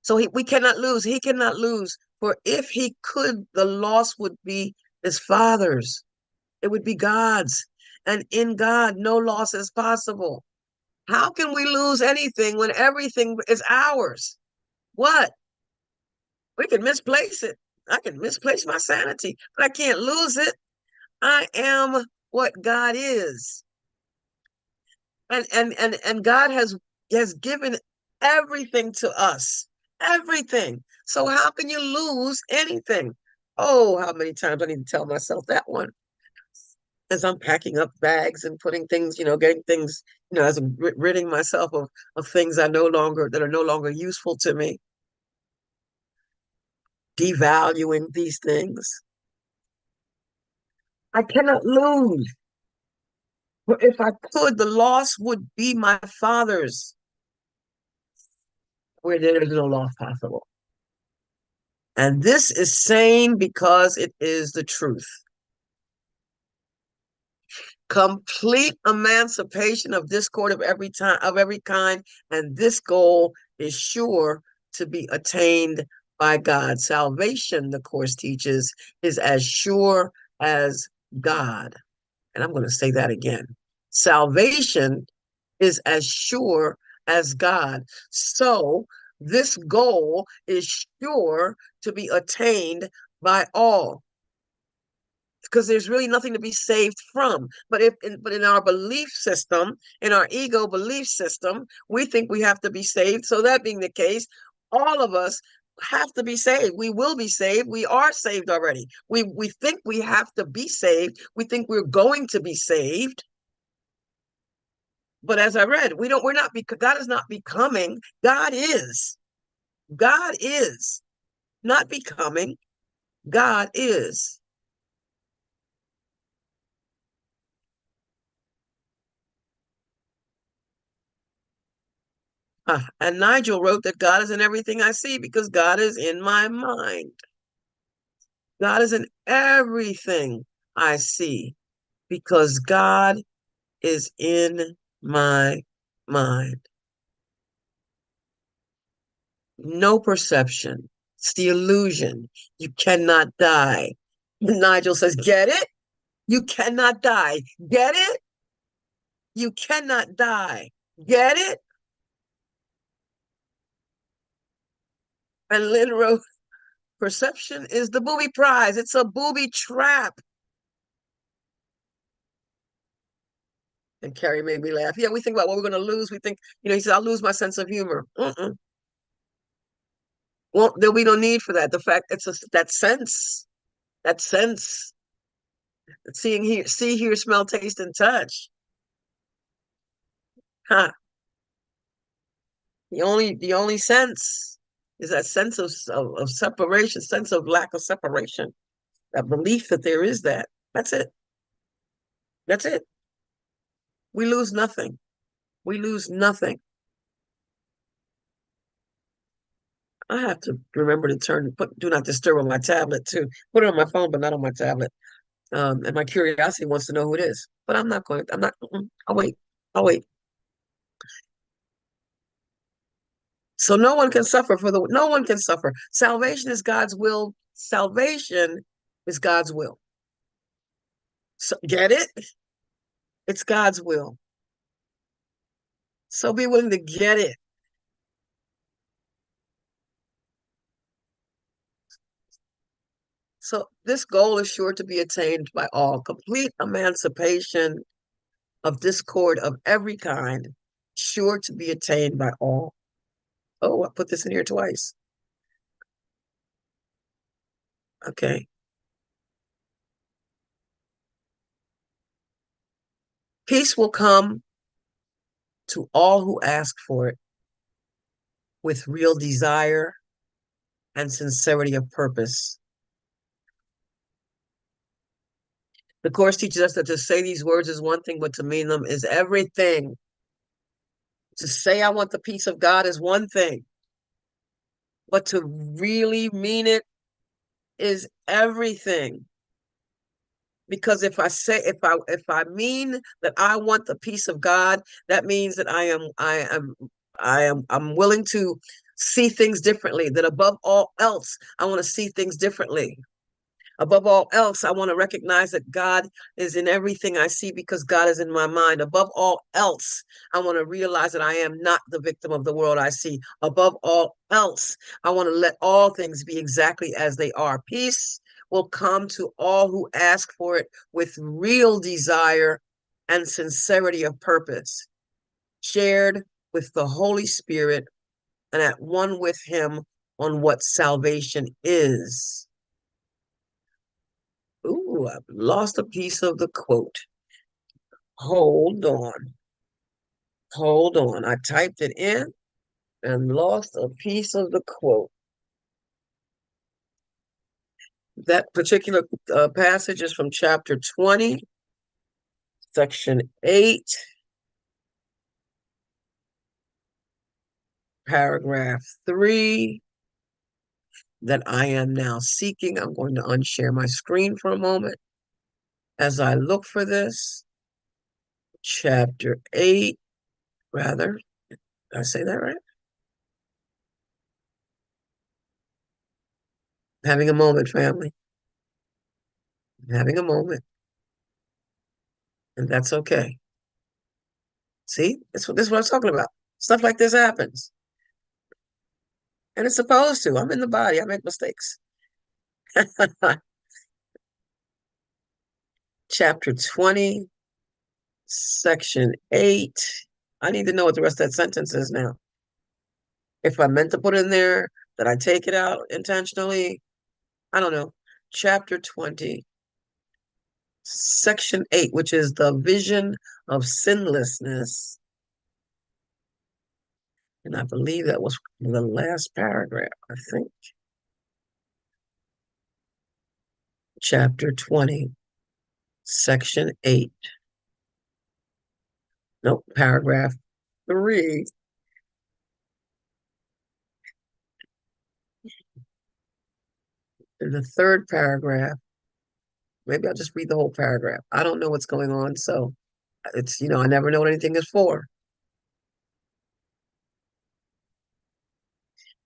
So we cannot lose. He cannot lose. For if he could, the loss would be his father's. It would be God's. And in God, no loss is possible. How can we lose anything when everything is ours? What? We can misplace it. I can misplace my sanity, but I can't lose it. I am what God is. And God has given everything to us. Everything. So how can you lose anything? Oh, how many times I need to tell myself that one as I'm packing up bags and putting things, getting things, as I'm ridding myself of things that are no longer useful to me, devaluing these things. I cannot lose. For if I could, the loss would be my father's, where there is no loss possible. And this is sane because it is the truth. Complete emancipation of discord of every kind, and this goal is sure to be attained by God. Salvation, the Course teaches, is as sure as God. And I'm going to say that again. Salvation is as sure as God. So this goal is sure to be attained by all, because there's really nothing to be saved from. But in our belief system, in our ego belief system, we think we have to be saved. So that being the case, all of us have to be saved. We will be saved. We are saved already. We think we have to be saved. We think we're going to be saved. But as I read, God is not becoming. God is. God is not becoming. God is. And Nigel wrote that God is in everything I see because God is in my mind. God is in everything I see because God is in my mind. No perception. It's the illusion. You cannot die. Nigel says, get it? You cannot die. Get it? You cannot die. Get it? And Lynn wrote, perception is the booby prize. It's a booby trap. And Carrie made me laugh. Yeah, we think about what we're going to lose. We think, he said, I'll lose my sense of humor. Well, there'll be no need for that. The fact that sense, see, hear, smell, taste, and touch. Huh. The only sense is that sense of separation, sense of lack of separation, that belief that there is that. That's it. That's it. We lose nothing. We lose nothing. I have to remember to put do not disturb on my tablet too. Put it on my phone, but not on my tablet. And my curiosity wants to know who it is, but I'm not going. I'm not. I'll wait. I'll wait. So no one can suffer no one can suffer. Salvation is God's will. Salvation is God's will. So get it? It's God's will. So be willing to get it. So this goal is sure to be attained by all. Complete emancipation of discord of every kind, sure to be attained by all. Oh, I put this in here twice. Okay. Peace will come to all who ask for it with real desire and sincerity of purpose. The Course teaches us that to say these words is one thing, but to mean them is everything. To say I want the peace of God is one thing, but to really mean it is everything. Because if I mean that I want the peace of God, that means that I'm willing to see things differently, that above all else, I want to see things differently. Above all else, I want to recognize that God is in everything I see because God is in my mind. Above all else, I want to realize that I am not the victim of the world I see. Above all else, I want to let all things be exactly as they are. Peace will come to all who ask for it with real desire and sincerity of purpose, shared with the Holy Spirit and at one with Him on what salvation is. Ooh, I've lost a piece of the quote. Hold on. Hold on. I typed it in and lost a piece of the quote. That particular passage is from chapter 20, section 8, paragraph 3, that I am now seeking. I'm going to unshare my screen for a moment as I look for this. Chapter 8, rather. Did I say that right? Having a moment, family. Having a moment. And that's okay. See, this is what I'm talking about. Stuff like this happens. And it's supposed to. I'm in the body. I make mistakes. Chapter 20, section 8. I need to know what the rest of that sentence is now. If I meant to put it in there, did I take it out intentionally? I don't know. Chapter 20, section 8, which is the vision of sinlessness. And I believe that was the last paragraph, I think. Chapter 20, section 8. Nope, paragraph 3. In the third paragraph, maybe I'll just read the whole paragraph. I don't know what's going on, so it's, I never know what anything is for.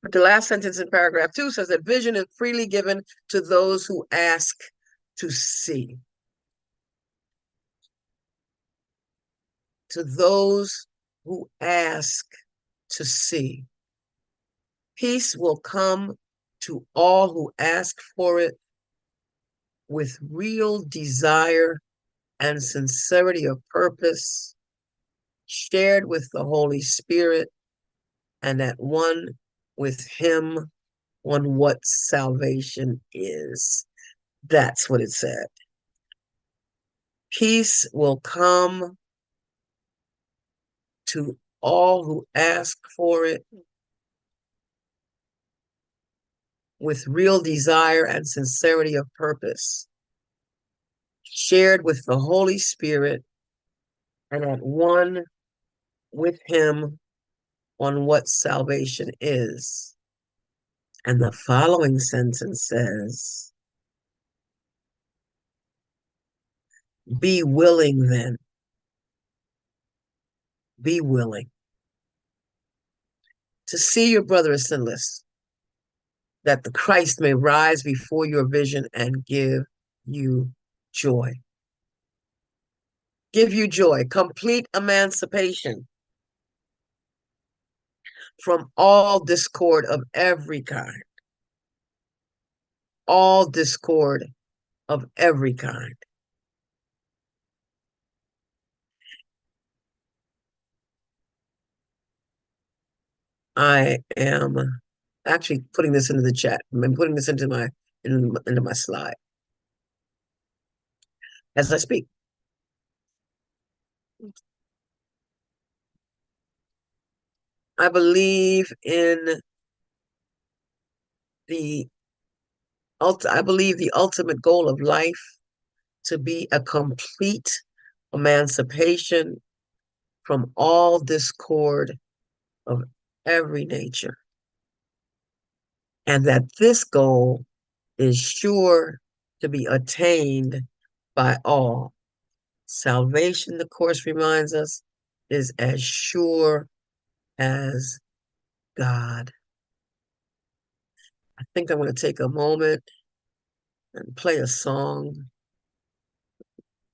But the last sentence in paragraph 2 says that vision is freely given to those who ask to see. To those who ask to see. Peace will come to all who ask for it with real desire and sincerity of purpose, shared with the Holy Spirit and at one with Him on what salvation is. That's what it said. Peace will come to all who ask for it with real desire and sincerity of purpose, shared with the Holy Spirit, and at one with Him on what salvation is. And the following sentence says, be willing then. Be willing to see your brother as sinless, that the Christ may rise before your vision and give you joy. Give you joy, complete emancipation from all discord of every kind. All discord of every kind. I am actually putting this into the chat. I'm putting this into my slide as I speak. I believe in the ultimate goal of life to be a complete emancipation from all discord of every nature. And that this goal is sure to be attained by all. Salvation, the Course reminds us, is as sure as God. I think I'm going to take a moment and play a song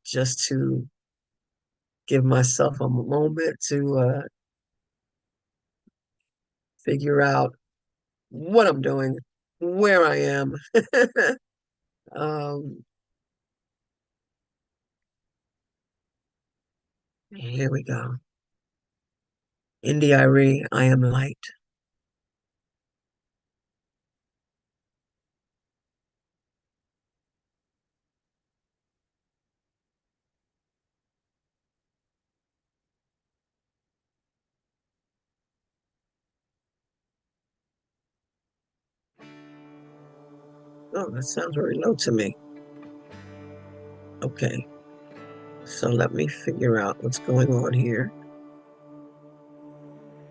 just to give myself a moment to figure out what I'm doing, where I am. Here we go. Indy Irie, I am light. Oh, that sounds very low to me. Okay. So let me figure out what's going on here.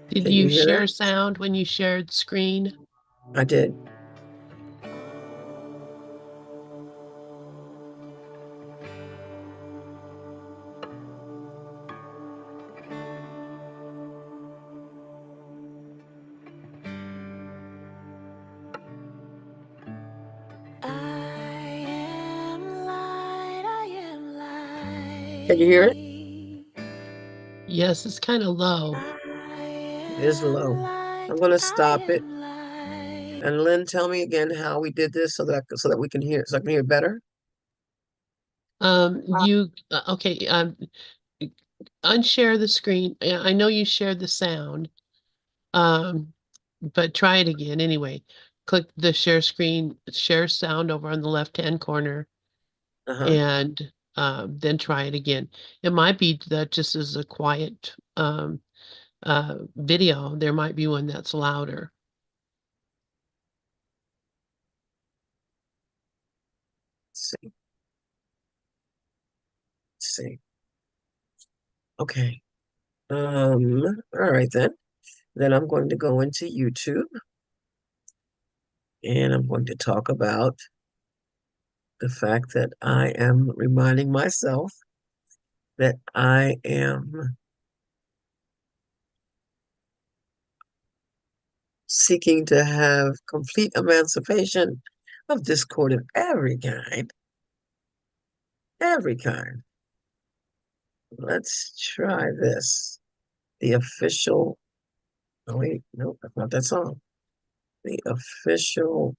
Did Can you hear share that? sound when you shared screen? I did. Can you hear it? Yes, it's kind of low. It is low. I'm going to stop it. And Lynn, tell me again how we did this so that we can hear, so I can hear better. Okay, unshare the screen. I know you shared the sound, but try it again anyway. Click the share screen, share sound over on the left-hand corner, and then try it again. It might be that just as a quiet video, there might be one that's louder. Let's see. Let's see. Okay. All right then. Then I'm going to go into YouTube and I'm going to talk about the fact that I am reminding myself that I am seeking to have complete emancipation of discord of every kind. Every kind. Let's try this. The official, oh wait, nope, that's not that song. The official,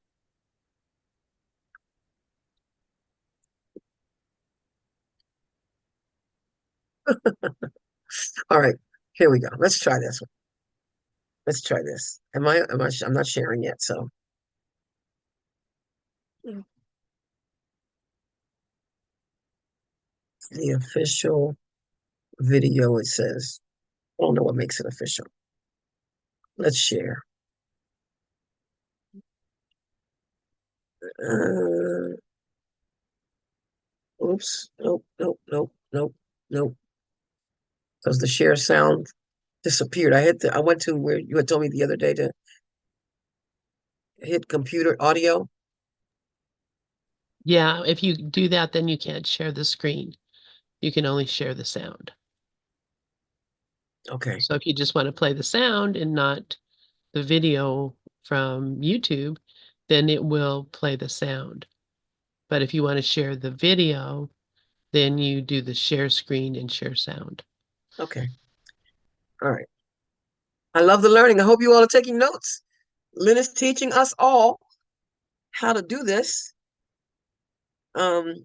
all right, here we go. Let's try this one. Let's try this. I'm not sharing yet, so. The official video, it says. I don't know what makes it official. Let's share. Uh, Oops. Nope. Because the share sound disappeared. I went to where you had told me the other day to hit computer audio. Yeah, if you do that, then you can't share the screen. You can only share the sound. Okay. So if you just want to play the sound and not the video from YouTube, then it will play the sound. But if you want to share the video, then you do the share screen and share sound. Okay. All right. I love the learning. I hope you all are taking notes. Lynn is teaching us all how to do this. The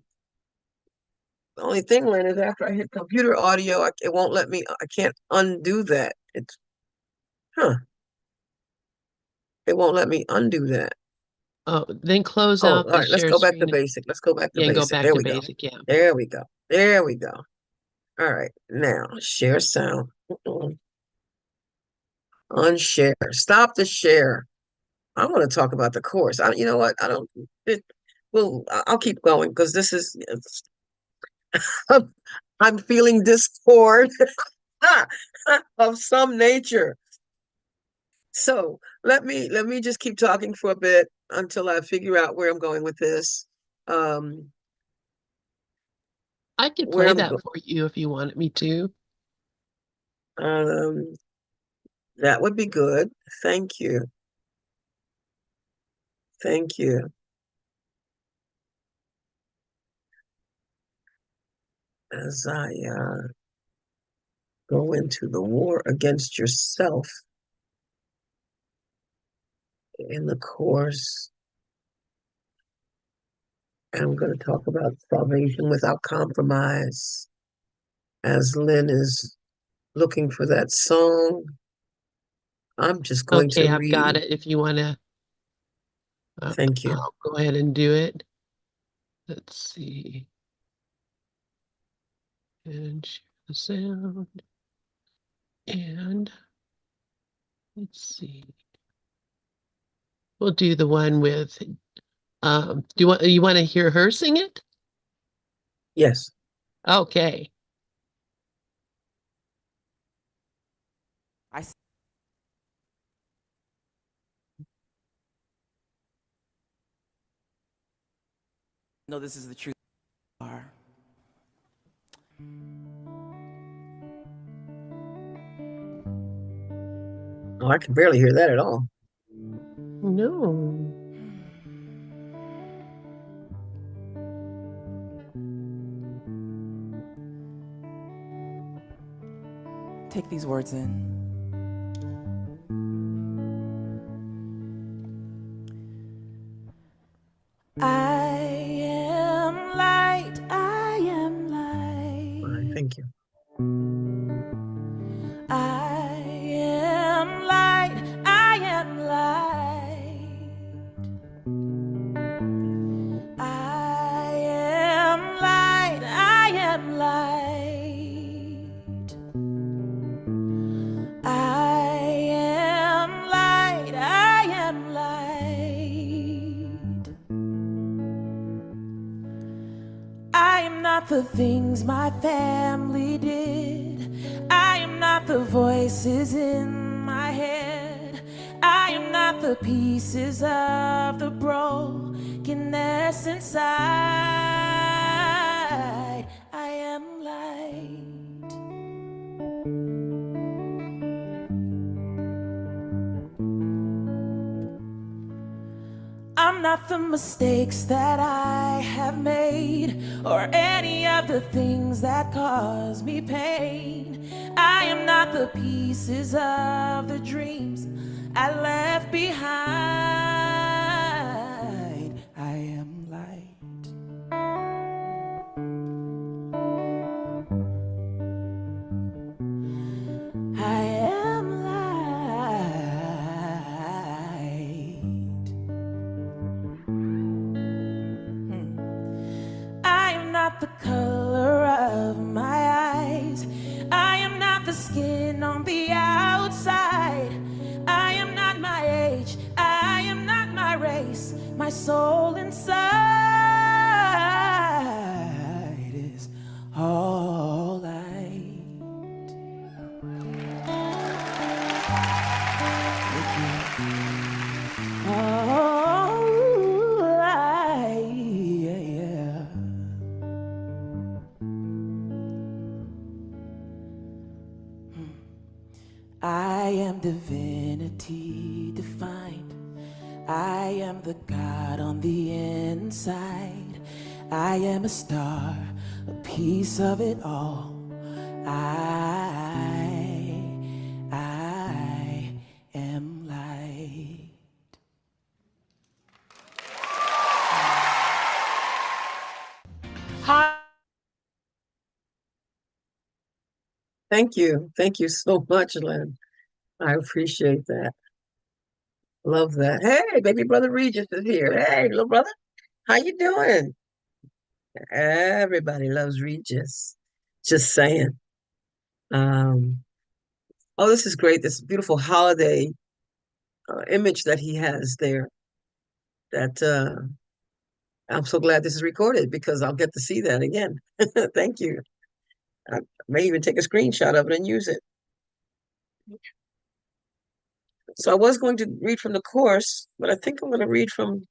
only thing, Lynn, is after I hit computer audio, it won't let me, I can't undo that. It won't let me undo that. Oh, then close Oh, out all the right, let's share go back to screen basic. Let's go back to and go basic. back There to we go. basic. Yeah. There we go. There we go. All right, now share sound. Unshare. Stop the share. I want to talk about the course. You know what? I don't. Well, I'll keep going because this is. I'm feeling discord of some nature. So let me just keep talking for a bit until I figure out where I'm going with this. I could Where play I'm that for you if you wanted me to. um that would be good. Thank you. Thank you. As I go into the war against yourself in the course, I'm going to talk about salvation without compromise. As Lynn is looking for that song, I'm just going Okay, to I've got read. it. If you want to, Thank you. I'll go ahead and do it. Let's see. And share the sound. And let's see. We'll do the one with, do you want to hear her sing it? Yes. Okay. I know this is the truth. Oh, I can barely hear that at all. No. Take these words in. I am light, I am All right, light. thank you. I am light, I am light. I am light, I am light. I am light, I am light. I am not the things my family did. I am not the voices in my head. I am not the pieces of the brokenness inside. I am light. I'm not the mistakes that I have made, or any of the things that cause me pain. I am not the pieces of the dreams I left behind. I am light. I am light. I am not the color of my eyes. I am not the skin on the outside. I am not my age. I am not my race. My soul inside. I am divinity defined. I am the God on the inside. I am a star, a piece of it all. I am light. Hi. Thank you. Thank you so much, Len. I appreciate that. Love that. Hey, baby brother Regis is here. Hey, little brother, how you doing? Everybody loves Regis. Just saying. Um, oh, this is great. This beautiful holiday image that he has there. That I'm so glad this is recorded because I'll get to see that again. Thank you. I may even take a screenshot of it and use it. So I was going to read from the course, but I think I'm going to read from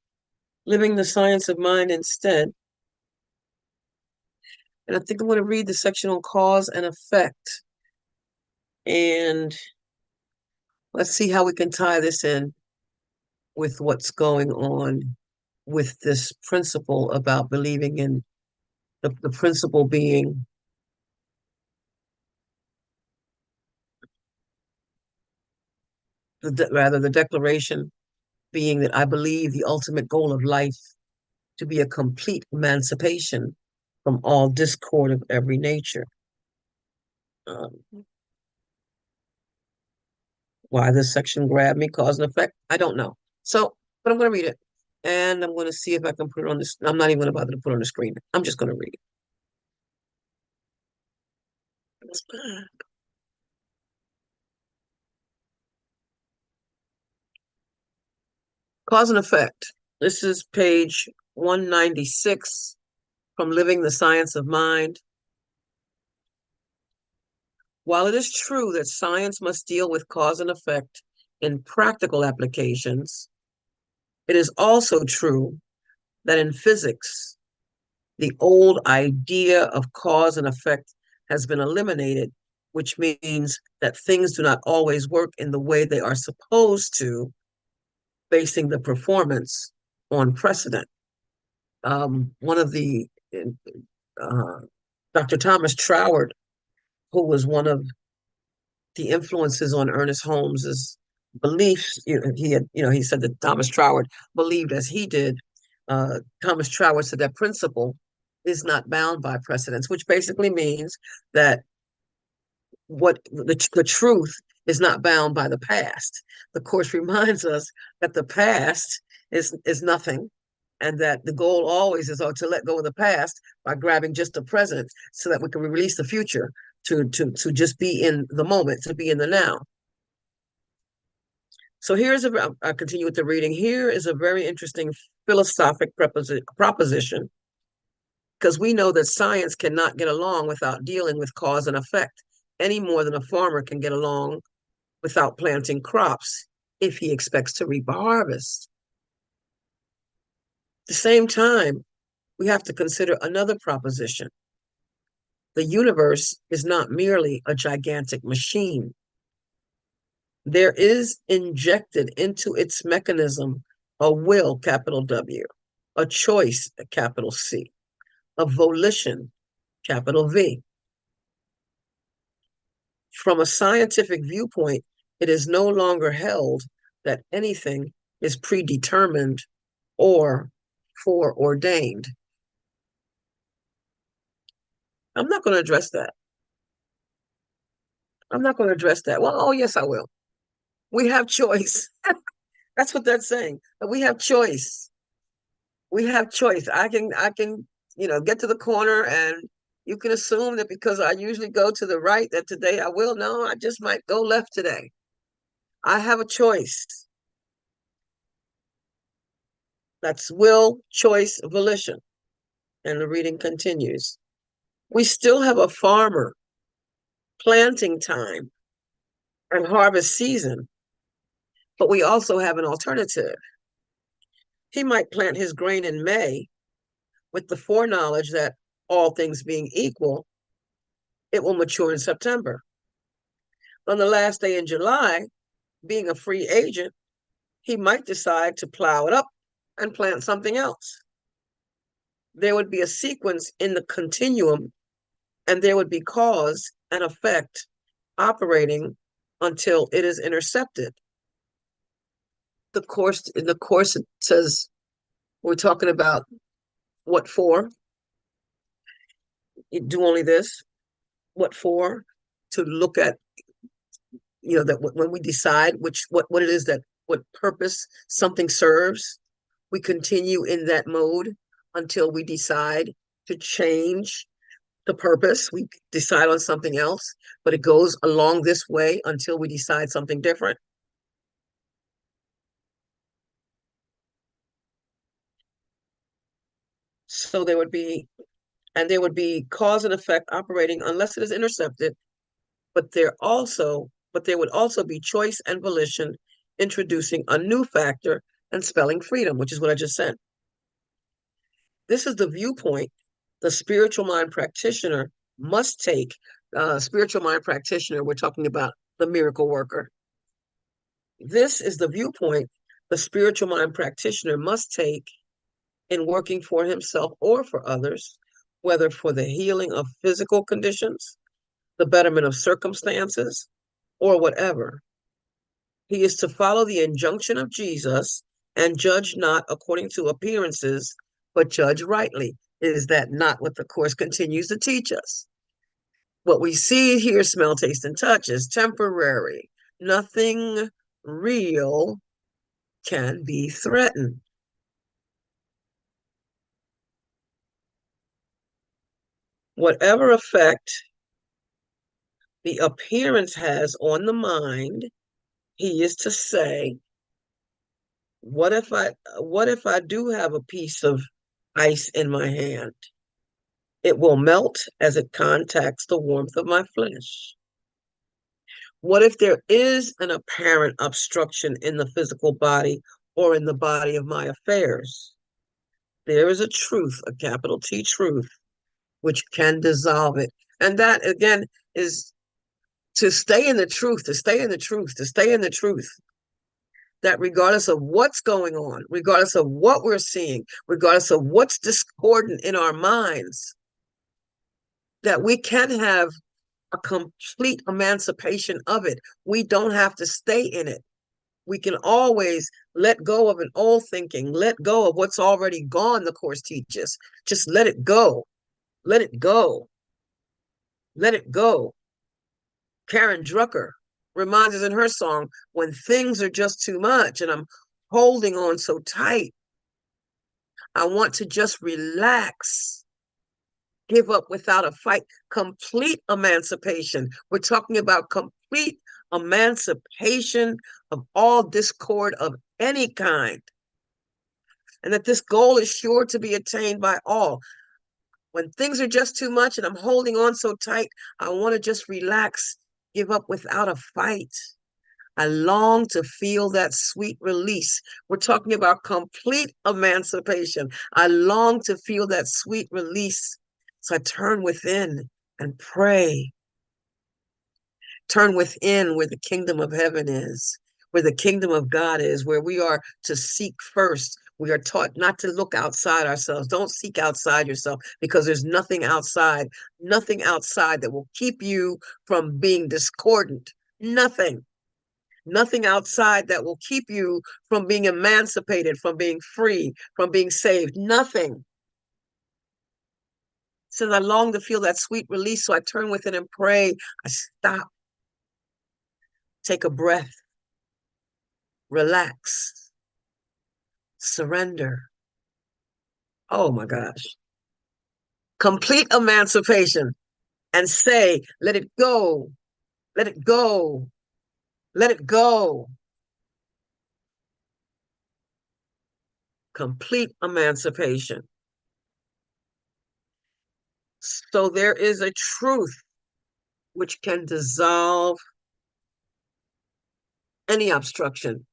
Living the Science of Mind instead. And I think I'm going to read the section on cause and effect. And let's see how we can tie this in with what's going on with this principle about believing in the principle being the declaration being that I believe the ultimate goal of life to be a complete emancipation from all discord of every nature. Um, why this section grabbed me, cause and effect, I don't know. So, but I'm going to read it. And I'm going to see if I can put it on this. I'm not even going to bother to put it on the screen. I'm just going to read it. Cause and effect. This is page 196 from Living the Science of Mind. While it is true that science must deal with cause and effect in practical applications, it is also true that in physics, the old idea of cause and effect has been eliminated, which means that things do not always work in the way they are supposed to, basing the performance on precedent. One of the Dr. Thomas Troward, who was one of the influences on Ernest Holmes's beliefs. He said that Thomas Troward believed as he did. Thomas Troward said that principle is not bound by precedents, which basically means that what the truth is not bound by the past. The course reminds us that the past is nothing, and that the goal always is to let go of the past by grabbing just the present, so that we can release the future to just be in the moment, to be in the now. So I continue with the reading. Here is a very interesting philosophic proposition, because we know that science cannot get along without dealing with cause and effect, any more than a farmer can get along without planting crops if he expects to reap a harvest. At the same time, we have to consider another proposition. The universe is not merely a gigantic machine. There is injected into its mechanism a will, capital W, a choice, a capital C, a volition, capital V. From a scientific viewpoint, it is no longer held that anything is predetermined or foreordained. I'm not going to address that. I'm not going to address that. Well, oh, yes, I will. We have choice. That's what that's saying. We have choice. We have choice. I can, get to the corner, and you can assume that because I usually go to the right, that today I will. No, I just might go left today. I have a choice. That's will, choice, volition. And the reading continues. We still have a farmer, planting time, and harvest season, but we also have an alternative. He might plant his grain in May with the foreknowledge that, all things being equal, it will mature in September. on the last day in July, being a free agent, he might decide to plow it up and plant something else. There would be a sequence in the continuum, and there would be cause and effect operating until it is intercepted. In the course it says we're talking about what for? You do only this. What for? To look at, that when we decide what it is that what purpose something serves, we continue in that mode until we decide to change the purpose. We decide on something else, but it goes along this way until we decide something different. So there would be cause and effect operating unless it is intercepted, but there would also be choice and volition introducing a new factor and spelling freedom, which is what I just said. This is the viewpoint the spiritual mind practitioner must take. Spiritual mind practitioner, we're talking about the miracle worker. This is the viewpoint the spiritual mind practitioner must take in working for himself or for others, whether for the healing of physical conditions, the betterment of circumstances, or whatever. He is to follow the injunction of Jesus and judge not according to appearances, but judge rightly. Is that not what the Course continues to teach us? What we see, hear, smell, taste, and touch is temporary. Nothing real can be threatened. Whatever effect the appearance has on the mind, he is to say, what if I do have a piece of ice in my hand? It will melt as it contacts the warmth of my flesh. What if there is an apparent obstruction in the physical body or in the body of my affairs? There is a truth, a capital T truth, which can dissolve it. And that, again, is to stay in the truth, to stay in the truth, to stay in the truth. That regardless of what's going on, regardless of what we're seeing, regardless of what's discordant in our minds, that we can have a complete emancipation of it. We don't have to stay in it. We can always let go of an old thinking, let go of what's already gone, the Course teaches. Just let it go. Let it go. Let it go. Karen Drucker reminds us in her song, when things are just too much and I'm holding on so tight, I want to just relax, give up without a fight, complete emancipation. We're talking about complete emancipation of all discord of any kind. And that this goal is sure to be attained by all. When things are just too much and I'm holding on so tight, I want to just relax, give up without a fight. I long to feel that sweet release. We're talking about complete emancipation. I long to feel that sweet release. So I turn within and pray. Turn within where the kingdom of heaven is, where the kingdom of God is, where we are to seek first. We are taught not to look outside ourselves. Don't seek outside yourself, because there's nothing outside that will keep you from being discordant. Nothing outside that will keep you from being emancipated, from being free, from being saved. Nothing. Says, I long to feel that sweet release, so I turn within and pray. I stop. Take a breath. Relax. Surrender. Oh my gosh. Complete emancipation. And say, let it go. Let it go. Let it go. Complete emancipation. So there is a truth which can dissolve any obstruction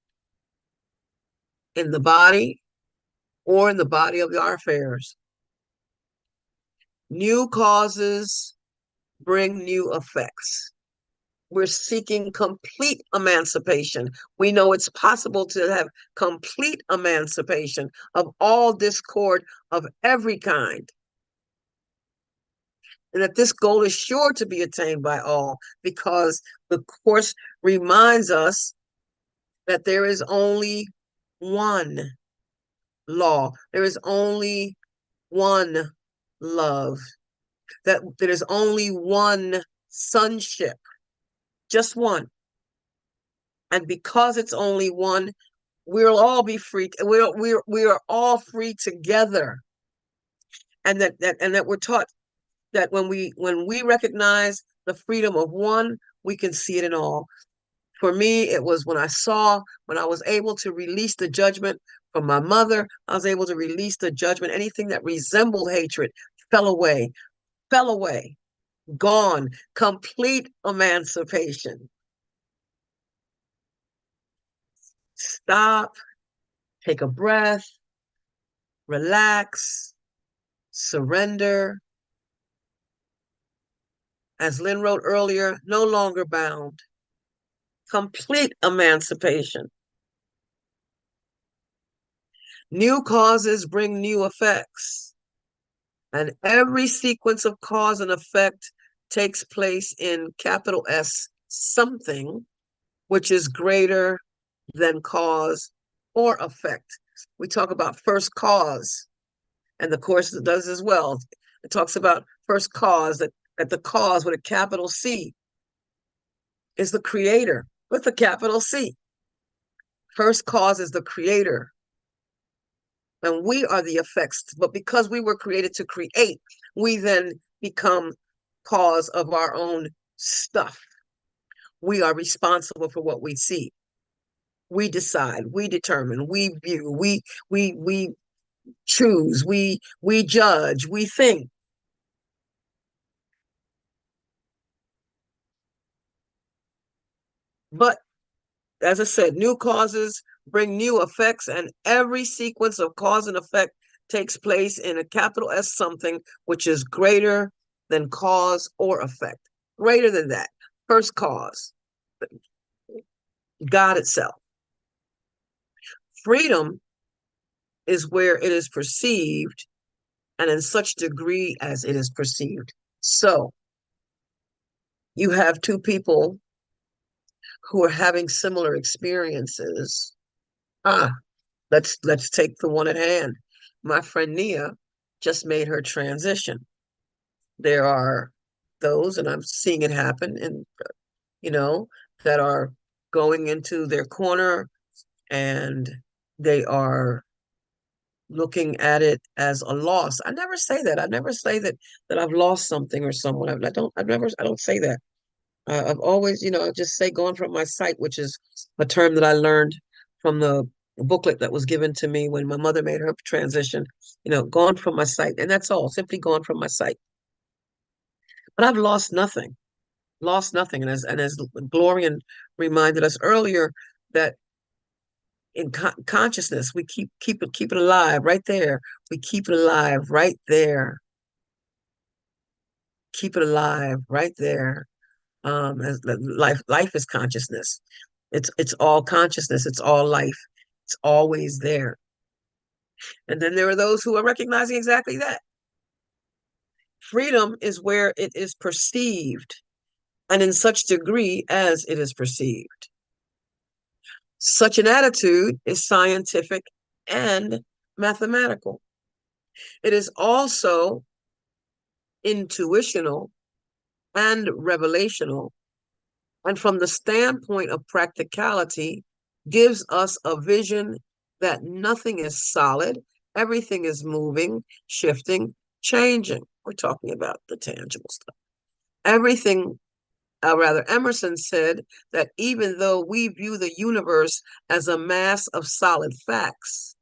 in the body or in the body of our affairs. New causes bring new effects. We're seeking complete emancipation. We know it's possible to have complete emancipation of all discord of every kind. And that this goal is sure to be attained by all, because the Course reminds us that there is only one law. There is only one love. That there is only one sonship, just one. And because it's only one, we'll all be free. We are all free together. And that we're taught that when we recognize the freedom of one, we can see it in all. For me, it was when I was able to release the judgment from my mother. I was able to release the judgment. Anything that resembled hatred fell away, gone, complete emancipation. Stop, take a breath, relax, surrender. As Lynn wrote earlier, no longer bound. Complete emancipation. New causes bring new effects. And every sequence of cause and effect takes place in capital S something, which is greater than cause or effect. We talk about first cause, and the Course does as well. It talks about first cause, that the cause with a capital C is the creator with a capital C. First cause is the creator. And we are the effects, but because we were created to create, we then become cause of our own stuff. We are responsible for what we see. We decide, we determine, we view, we choose, we judge, we think. But as I said, new causes bring new effects, and every sequence of cause and effect takes place in a capital S something, which is greater than cause or effect. Greater than that. First cause, God itself. Freedom is where it is perceived, and in such degree as it is perceived. So you have two people who are having similar experiences. Let's take the one at hand. My friend Nia just made her transition. There are those, and I'm seeing it happen, and that are going into their corner, and they are looking at it as a loss. I never say that. I never say that I've lost something or someone. I don't say that. I've always, I just say gone from my sight, which is a term that I learned from the booklet that was given to me when my mother made her transition, gone from my sight. And that's all, simply gone from my sight. But I've lost nothing. And as Glorian reminded us earlier, that in consciousness, we keep it alive right there. We keep it alive right there. Keep it alive right there. As life is consciousness. It's all consciousness. It's all life. It's always there. And then there are those who are recognizing exactly that. Freedom is where it is perceived, and in such degree as it is perceived. Such an attitude is scientific and mathematical. It is also intuitional and revelational, and from the standpoint of practicality, gives us a vision that nothing is solid, everything is moving, shifting, changing. We're talking about the tangible stuff. Everything, Emerson said that even though we view the universe as a mass of solid facts,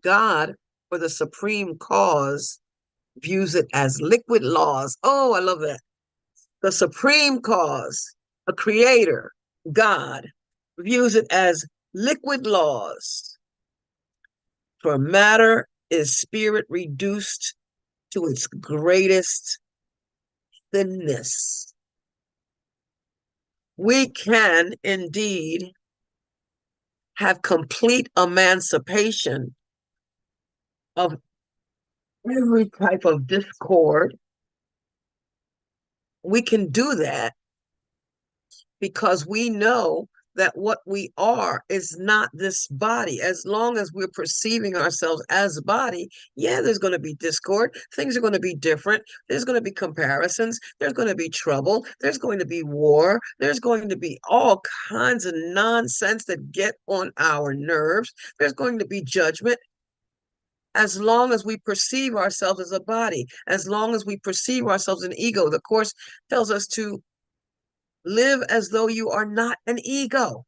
God, or the supreme cause, views it as liquid laws. Oh, I love that. The supreme cause, a creator, God, views it as liquid laws. For matter is spirit reduced to its greatest thinness. we can indeed have complete emancipation of every type of discord. We can do that because we know that what we are is not this body. As long as we're perceiving ourselves as a body, yeah, there's going to be discord. Things are going to be different. There's going to be comparisons. There's going to be trouble. There's going to be war. There's going to be all kinds of nonsense that get on our nerves. There's going to be judgment. As long as we perceive ourselves as a body, as long as we perceive ourselves an ego, the Course tells us to live as though you are not an ego.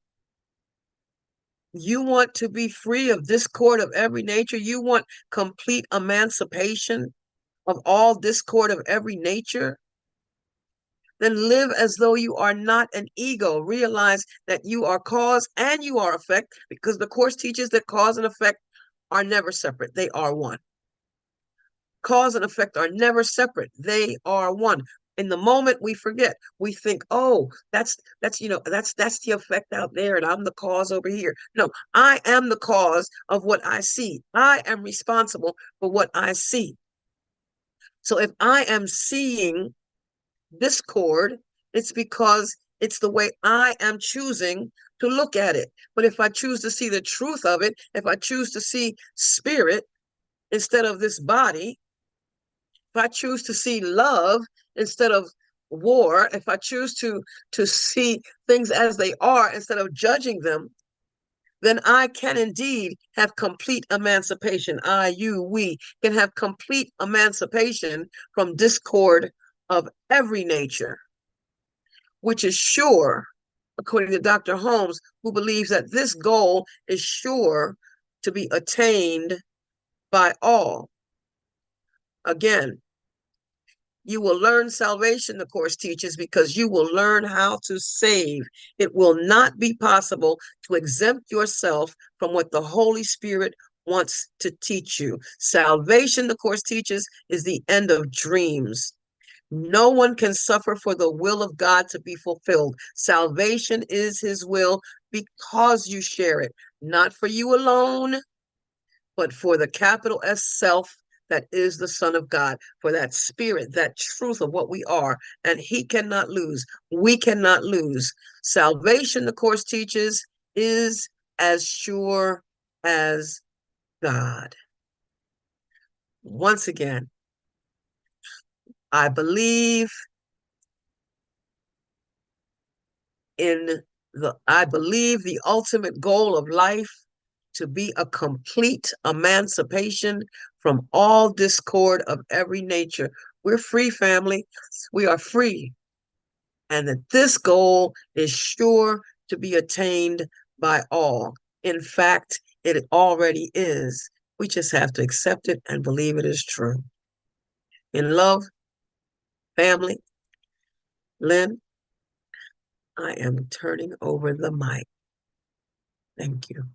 You want to be free of discord of every nature. You want complete emancipation of all discord of every nature. Then live as though you are not an ego. Realize that you are cause and you are effect, because the Course teaches that cause and effect are never separate. They are one. Cause and effect are never separate. They are one. In the moment we forget, we think, oh, that's the effect out there, and I'm the cause over here. No, I am the cause of what I see. I am responsible for what I see. So if I am seeing discord, it's because it's the way I am choosing to look at it. But if I choose to see the truth of it, if I choose to see spirit instead of this body, if I choose to see love instead of war, if I choose to see things as they are instead of judging them, then I can indeed have complete emancipation. I, you, we can have complete emancipation from discord of every nature, which is sure, according to Dr. Holmes, who believes that this goal is sure to be attained by all. Again, you will learn salvation, the Course teaches, because you will learn how to save. It will not be possible to exempt yourself from what the Holy Spirit wants to teach you. Salvation, the Course teaches, is the end of dreams. No one can suffer for the will of God to be fulfilled. Salvation is His will because you share it, not for you alone, but for the capital S self that is the Son of God, for that spirit, that truth of what we are, and He cannot lose. We cannot lose. Salvation, the Course teaches, is as sure as God. Once again, I believe the ultimate goal of life to be a complete emancipation from all discord of every nature. We're free, family. We are free. And that this goal is sure to be attained by all. In fact, it already is. We just have to accept it and believe it is true. In love, family, Lynn, I am turning over the mic. Thank you.